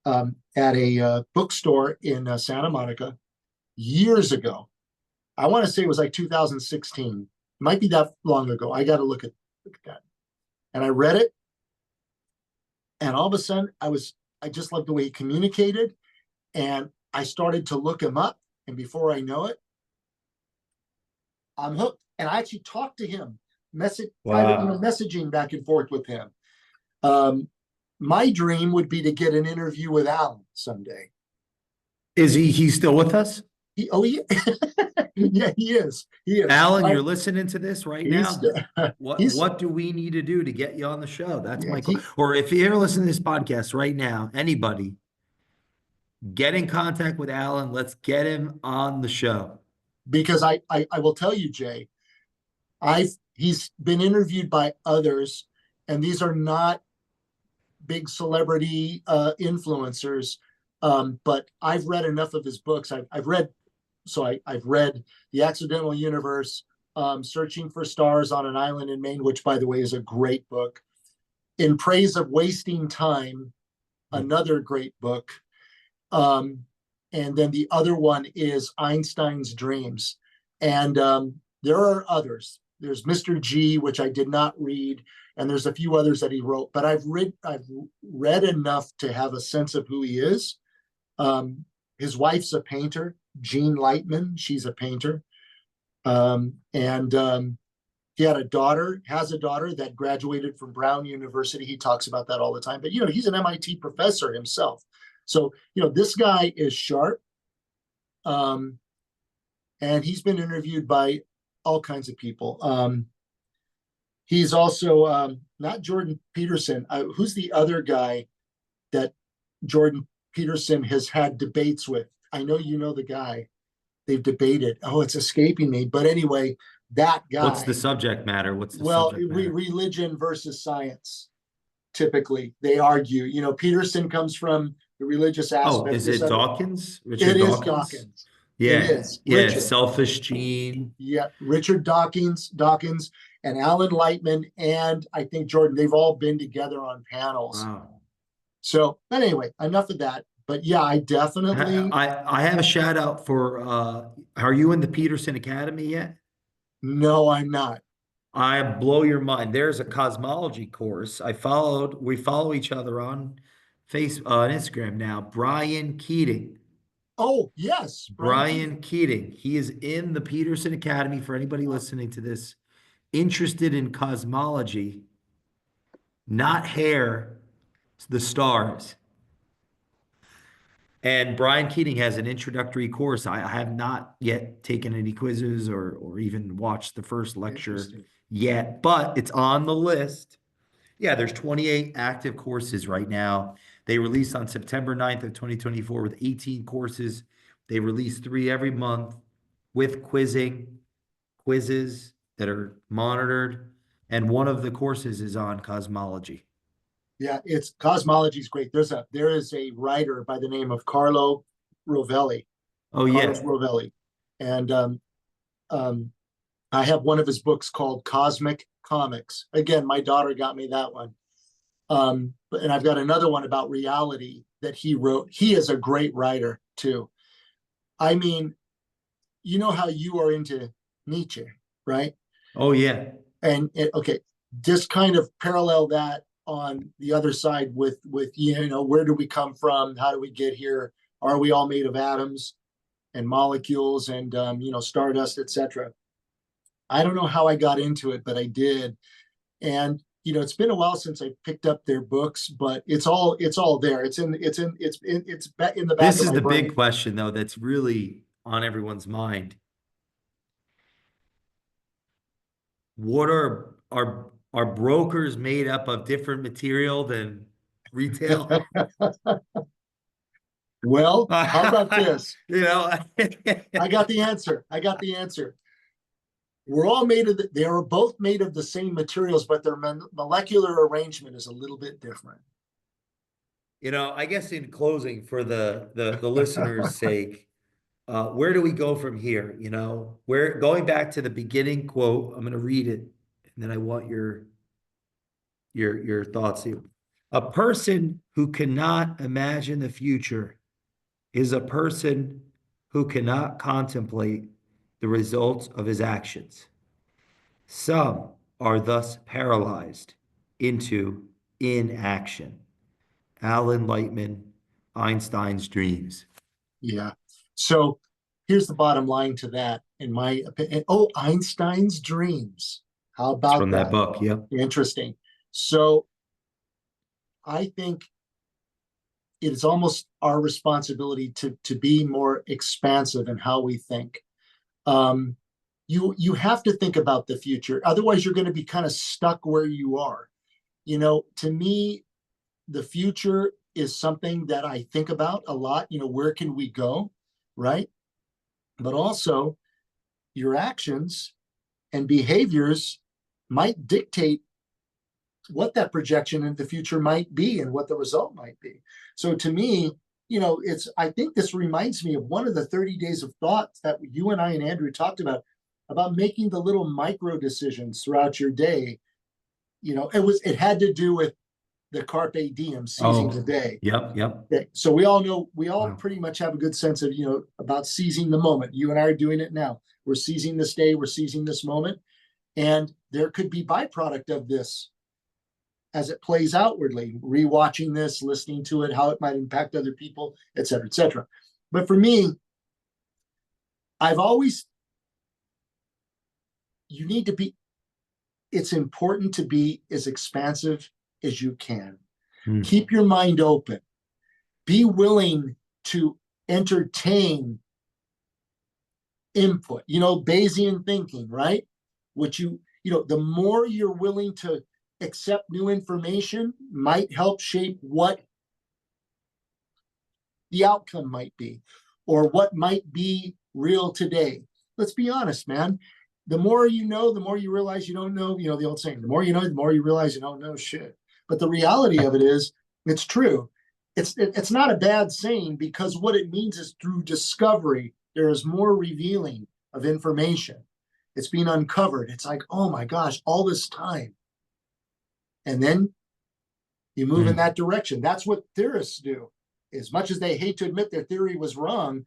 Speaker 2: at a bookstore in Santa Monica years ago. I want to say it was like 2016. It might be that long ago. I got to look at that. And I read it. And all of a sudden, I just loved the way he communicated. And I started to look him up. And before I know it, I'm hooked. And I actually talked to him,
Speaker 1: Wow.
Speaker 2: messaging back and forth with him. My dream would be to get an interview with Alan someday.
Speaker 1: Is he's still with us?
Speaker 2: Yeah. Yeah, he is. He is.
Speaker 1: Alan, you're listening to this right
Speaker 2: He's
Speaker 1: now.
Speaker 2: he's
Speaker 1: What do we need to do to get you on the show? That's
Speaker 2: yeah,
Speaker 1: my or if you ever listen to this podcast right now, anybody, get in contact with Alan. Let's get him on the show.
Speaker 2: because I will tell you, Jay, he's been interviewed by others, and these are not big celebrity influencers. But I've read enough of his books. I've read The Accidental Universe, Searching for Stars on an Island in Maine, which, by the way, is a great book. In Praise of Wasting Time, another great book. And then the other one is Einstein's Dreams. And there are others. There's Mr. G, which I did not read, and there's a few others that he wrote. But I've read enough to have a sense of who he is. His wife's a painter, Jean Lightman. She's a painter. And he has a daughter that graduated from Brown University. He talks about that all the time. But, he's an MIT professor himself. So, this guy is sharp. And he's been interviewed by all kinds of people. He's also not Jordan Peterson. Who's the other guy that Jordan Peterson has had debates with? I know you know the guy. They've debated. Oh, it's escaping me. But anyway, that guy.
Speaker 1: What's the subject matter?
Speaker 2: Religion versus science. Typically, they argue. Peterson comes from the religious aspect.
Speaker 1: Oh, is it Dawkins?
Speaker 2: Richard Dawkins.
Speaker 1: Yeah.
Speaker 2: It is.
Speaker 1: Yeah.
Speaker 2: Richard.
Speaker 1: Selfish Gene.
Speaker 2: Yeah. Richard Dawkins, and Alan Lightman, and I think Jordan, they've all been together on panels.
Speaker 1: Wow.
Speaker 2: So, but anyway, enough of that. But yeah, I definitely.
Speaker 1: I have a shout out for, are you in the Peterson Academy yet?
Speaker 2: No, I'm not.
Speaker 1: I blow your mind. There's a cosmology course. We follow each other on Instagram now. Brian Keating.
Speaker 2: Oh, yes.
Speaker 1: Brian Keating. He is in the Peterson Academy for anybody listening to this, interested in cosmology, not hair, the stars. And Brian Keating has an introductory course. I have not yet taken any quizzes or even watched the first lecture yet, but it's on the list. Yeah, there's 28 active courses right now. They released on September 9th of 2024 with 18 courses. They release 3 every month with quizzes that are monitored. And one of the courses is on cosmology.
Speaker 2: Yeah, cosmology is great. There is a writer by the name of Carlo Rovelli.
Speaker 1: Oh,
Speaker 2: Carlos
Speaker 1: yeah.
Speaker 2: Rovelli. And I have one of his books called Cosmic Comics. Again, my daughter got me that one. And I've got another one about reality that he wrote. He is a great writer too. I mean, you know how you are into Nietzsche, right?
Speaker 1: Oh, yeah.
Speaker 2: And okay, just kind of parallel that on the other side with where do we come from? How do we get here? Are we all made of atoms and molecules and stardust, etc.? I don't know how I got into it, but I did. And it's been a while since I picked up their books, but it's all there. It's in the back
Speaker 1: This
Speaker 2: of
Speaker 1: is
Speaker 2: my
Speaker 1: the big
Speaker 2: brain.
Speaker 1: question, though, that's really on everyone's mind. What are brokers made up of different material than retail?
Speaker 2: Well, how about this?
Speaker 1: You know,
Speaker 2: I got the answer. I got the answer. We're all made of they are both made of the same materials, but their molecular arrangement is a little bit different.
Speaker 1: I guess in closing, for the listeners' sake, where do we go from here? We're going back to the beginning quote. I'm going to read it, and then I want your thoughts here. A person who cannot imagine the future is a person who cannot contemplate the results of his actions. Some are thus paralyzed into inaction. Alan Lightman, Einstein's Dreams.
Speaker 2: Yeah. So here's the bottom line to that, in my opinion. Oh, Einstein's Dreams. How
Speaker 1: It's
Speaker 2: about
Speaker 1: from that
Speaker 2: that?
Speaker 1: book. Yep.
Speaker 2: Interesting. So I think it is almost our responsibility to be more expansive in how we think. Um, you have to think about the future. Otherwise, you're going to be kind of stuck where you are. To me, the future is something that I think about a lot. Where can we go, right? But also, your actions and behaviors might dictate what that projection in the future might be and what the result might be. So to me, I think this reminds me of one of the 30 days of thoughts that you and I and Andrew talked about making the little micro decisions throughout your day. It had to do with the carpe diem, seizing the
Speaker 1: Oh,
Speaker 2: day.
Speaker 1: yep.
Speaker 2: Okay. So we all
Speaker 1: Wow.
Speaker 2: pretty much have a good sense of, about seizing the moment. You and I are doing it now. We're seizing this day, we're seizing this moment. And there could be byproduct of this as it plays outwardly, rewatching this, listening to it, how it might impact other people, et cetera, et cetera. But for me, I've always, you need to be, it's important to be as expansive as you can. Keep your mind open. Be willing to entertain input, Bayesian thinking, right? The more you're willing to accept new information might help shape what the outcome might be or what might be real today. Let's be honest, man. The more you know, the more you realize you don't know. The old saying, the more you know, the more you realize you don't know shit. But the reality of it is, it's true. It's not a bad saying, because what it means is through discovery, there is more revealing of information. It's being uncovered. It's like, oh my gosh, all this time. And then you move in that direction. That's what theorists do. As much as they hate to admit their theory was wrong,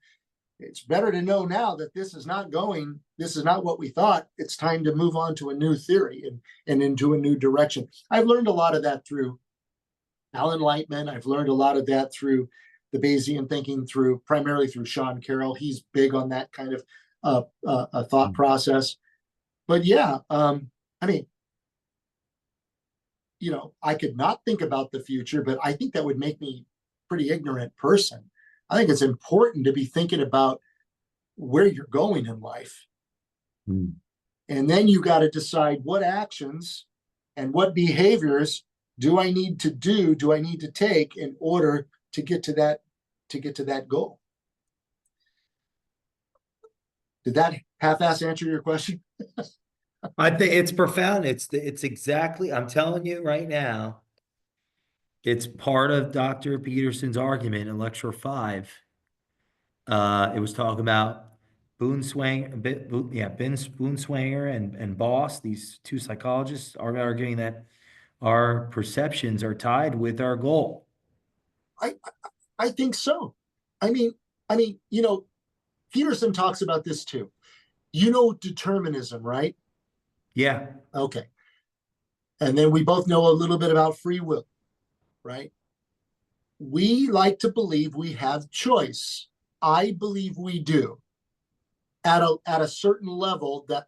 Speaker 2: it's better to know now that this is not what we thought. It's time to move on to a new theory and into a new direction. I've learned a lot of that through Alan Lightman. I've learned a lot of that through the Bayesian thinking, primarily through Sean Carroll. He's big on that kind of a thought process. But yeah, I mean, I could not think about the future, but I think that would make me a pretty ignorant person. I think it's important to be thinking about where you're going in life. And then you got to decide what actions and what behaviors do I need to take in order to get to that goal. Did that half-ass answer your question?
Speaker 1: I think it's profound. It's exactly, I'm telling you right now, it's part of Dr. Peterson's argument in lecture 5. It was talking about Boonswanger and Boss, these two psychologists, are arguing that our perceptions are tied with our goal.
Speaker 2: I think so. I mean, Peterson talks about this too. Determinism, right?
Speaker 1: Yeah.
Speaker 2: Okay. And then we both know a little bit about free will, right? We like to believe we have choice. I believe we do at a certain level, that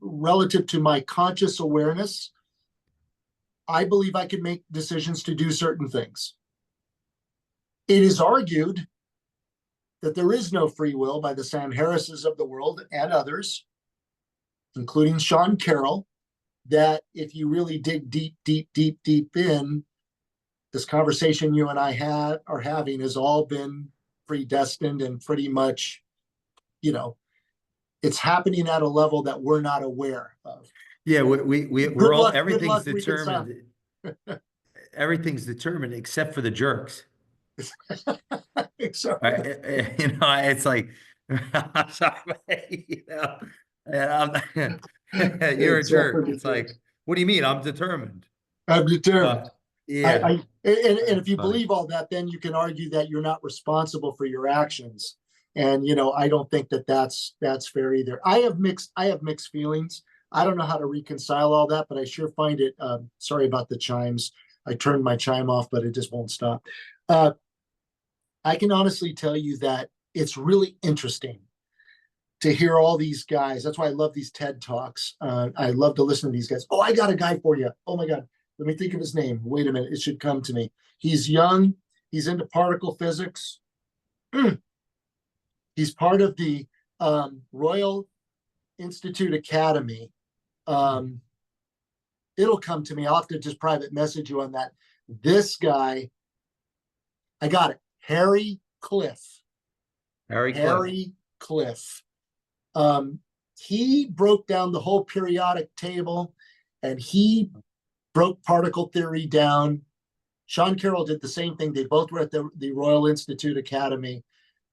Speaker 2: relative to my conscious awareness, I believe I can make decisions to do certain things. It is argued that there is no free will by the Sam Harrises of the world and others, including Sean Carroll, that if you really dig deep, deep, deep, deep in, this conversation you and I are having has all been predestined and pretty much, it's happening at a level that we're not aware of.
Speaker 1: Yeah, we're
Speaker 2: Good
Speaker 1: all,
Speaker 2: luck, good
Speaker 1: everything's
Speaker 2: luck reconciling.
Speaker 1: determined. Everything's determined except for the jerks.
Speaker 2: Except for
Speaker 1: Right?
Speaker 2: the,
Speaker 1: It's like, I'm sorry, and you're a
Speaker 2: except for
Speaker 1: jerk.
Speaker 2: the
Speaker 1: It's like,
Speaker 2: jerks.
Speaker 1: what do you mean? I'm determined.
Speaker 2: I'm determined.
Speaker 1: Yeah,
Speaker 2: And if you
Speaker 1: funny.
Speaker 2: believe all that, then you can argue that you're not responsible for your actions. And I don't think that that's fair either. I have mixed feelings. I don't know how to reconcile all that, but I sure find it. Sorry about the chimes. I turned my chime off, but it just won't stop. I can honestly tell you that it's really interesting to hear all these guys. That's why I love these TED Talks. I love to listen to these guys. Oh, I got a guy for you. Oh my God. Let me think of his name. Wait a minute. It should come to me. He's young. He's into particle physics. He's part of the Royal Institute Academy. It'll come to me. I'll have to just private message you on that. This guy, I got it. Harry Cliff.
Speaker 1: Harry
Speaker 2: Cliff. He broke down the whole periodic table, and he broke particle theory down. Sean Carroll did the same thing. They both were at the Royal Institute Academy.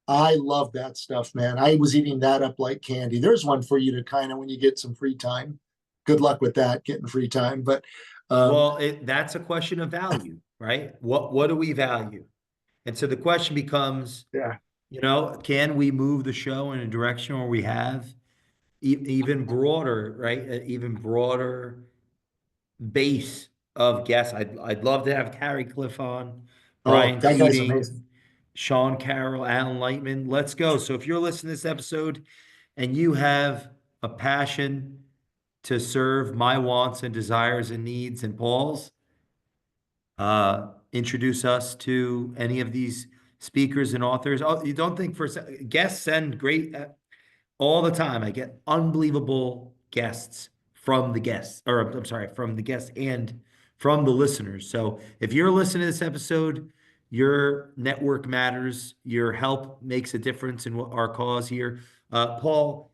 Speaker 2: I love that stuff, man. I was eating that up like candy. There's one for you to kind of, when you get some free time. Good luck with that, getting free time. But
Speaker 1: Well, that's a question of value, right? What do we value? And so the question becomes,
Speaker 2: yeah.
Speaker 1: can we move the show in a direction where we have even broader, right? Even broader base of guests. I'd love to have Carrie Cliff on,
Speaker 2: Oh,
Speaker 1: Brian
Speaker 2: that guy's
Speaker 1: Keating,
Speaker 2: amazing.
Speaker 1: Sean Carroll, Alan Lightman. Let's go. So if you're listening to this episode and you have a passion to serve my wants and desires and needs and Paul's, introduce us to any of these speakers and authors. Oh, you don't think guests send great all the time. I get unbelievable guests from the guests, or I'm sorry, from the guests and from the listeners. So if you're listening to this episode, your network matters. Your help makes a difference in our cause here. Paul,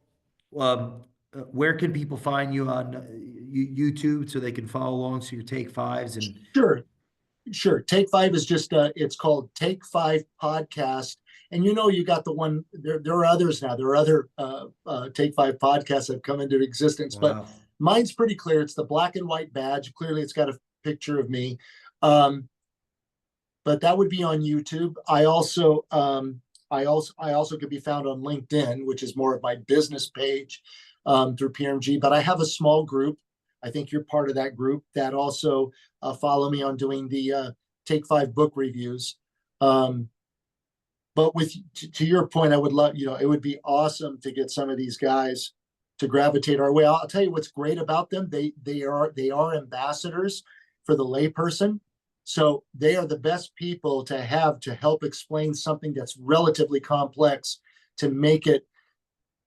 Speaker 1: where can people find you on YouTube so they can follow along to your take fives and
Speaker 2: Sure. Sure. Take Five is just it's called Take Five Podcast. And you got the one there are others now. There are other Take Five podcasts that have come into existence, but
Speaker 1: wow.
Speaker 2: mine's pretty clear. It's the black and white badge. Clearly it's got a picture of me. But that would be on YouTube. I also could be found on LinkedIn, which is more of my business page through PRMG. But I have a small group. I think you're part of that group that also follow me on doing the Take Five book reviews. But to your point, I would love, it would be awesome to get some of these guys to gravitate our way. I'll tell you what's great about them. They are ambassadors for the layperson. So they are the best people to have to help explain something that's relatively complex, to make it,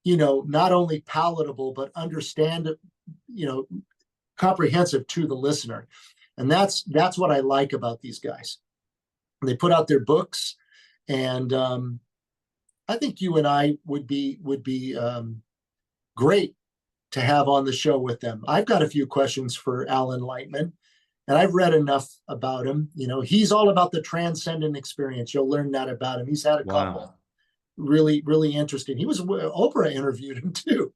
Speaker 2: not only palatable, but understand, comprehensive to the listener. And that's what I like about these guys. They put out their books, and I think you and I would be great to have on the show with them. I've got a few questions for Alan Lightman, and I've read enough about him. He's all about the transcendent experience. You'll learn that about him. He's had a couple
Speaker 1: Wow.
Speaker 2: really, really interesting. Oprah interviewed him too.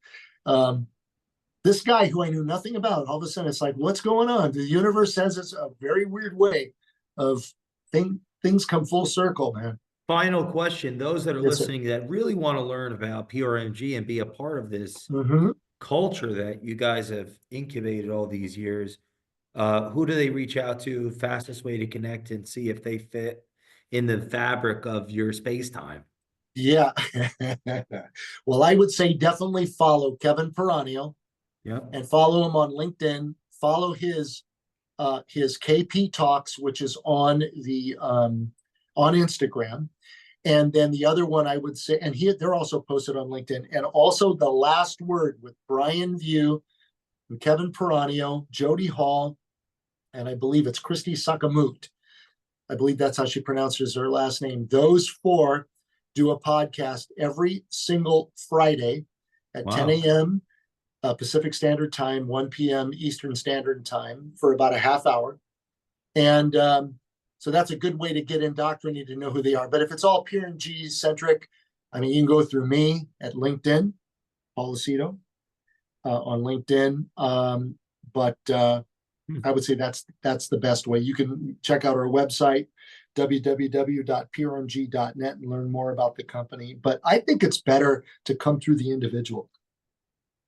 Speaker 2: This guy who I knew nothing about, all of a sudden it's like, what's going on? The universe has it's a very weird way of things come full circle, man.
Speaker 1: Final question. Those that are
Speaker 2: Yes, sir.
Speaker 1: listening that really want to learn about PRMG and be a part of this
Speaker 2: Mm-hmm.
Speaker 1: culture that you guys have incubated all these years, who do they reach out to? Fastest way to connect and see if they fit in the fabric of your space time.
Speaker 2: Yeah. Well, I would say definitely follow Kevin Peranio
Speaker 1: Yep.
Speaker 2: and follow him on LinkedIn. Follow his his KP Talks, which is on on Instagram. And then the other one I would say, and they're also posted on LinkedIn, and also The Last Word with Brian View, and Kevin Peranio, Jody Hall, and I believe it's Christy Sakamut. I believe that's how she pronounces her last name. Those four do a podcast every single Friday at
Speaker 1: Wow.
Speaker 2: 10 a.m. Pacific Standard Time, 1 p.m. Eastern Standard Time for about a half hour. And so that's a good way to get indoctrinated to know who they are. But if it's all PRMG centric, I mean, you can go through me at LinkedIn, Paul Lucido, on LinkedIn. But I would say that's the best way. You can check out our website, www.prmg.net, and learn more about the company. But I think it's better to come through the individual.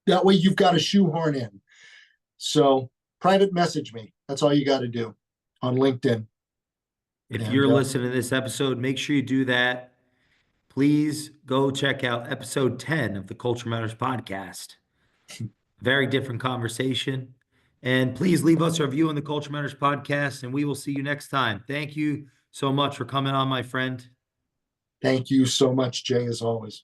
Speaker 2: That way you've got a shoehorn in. So private message me. That's all you got to do on LinkedIn.
Speaker 1: If
Speaker 2: And,
Speaker 1: you're listening to this episode, make sure you do that. Please go check out episode 10 of the Culture Matters podcast. Very different conversation. And please leave us a review on the Culture Matters podcast, and we will see you next time. Thank you so much for coming on, my friend.
Speaker 2: Thank you so much, Jay, as always.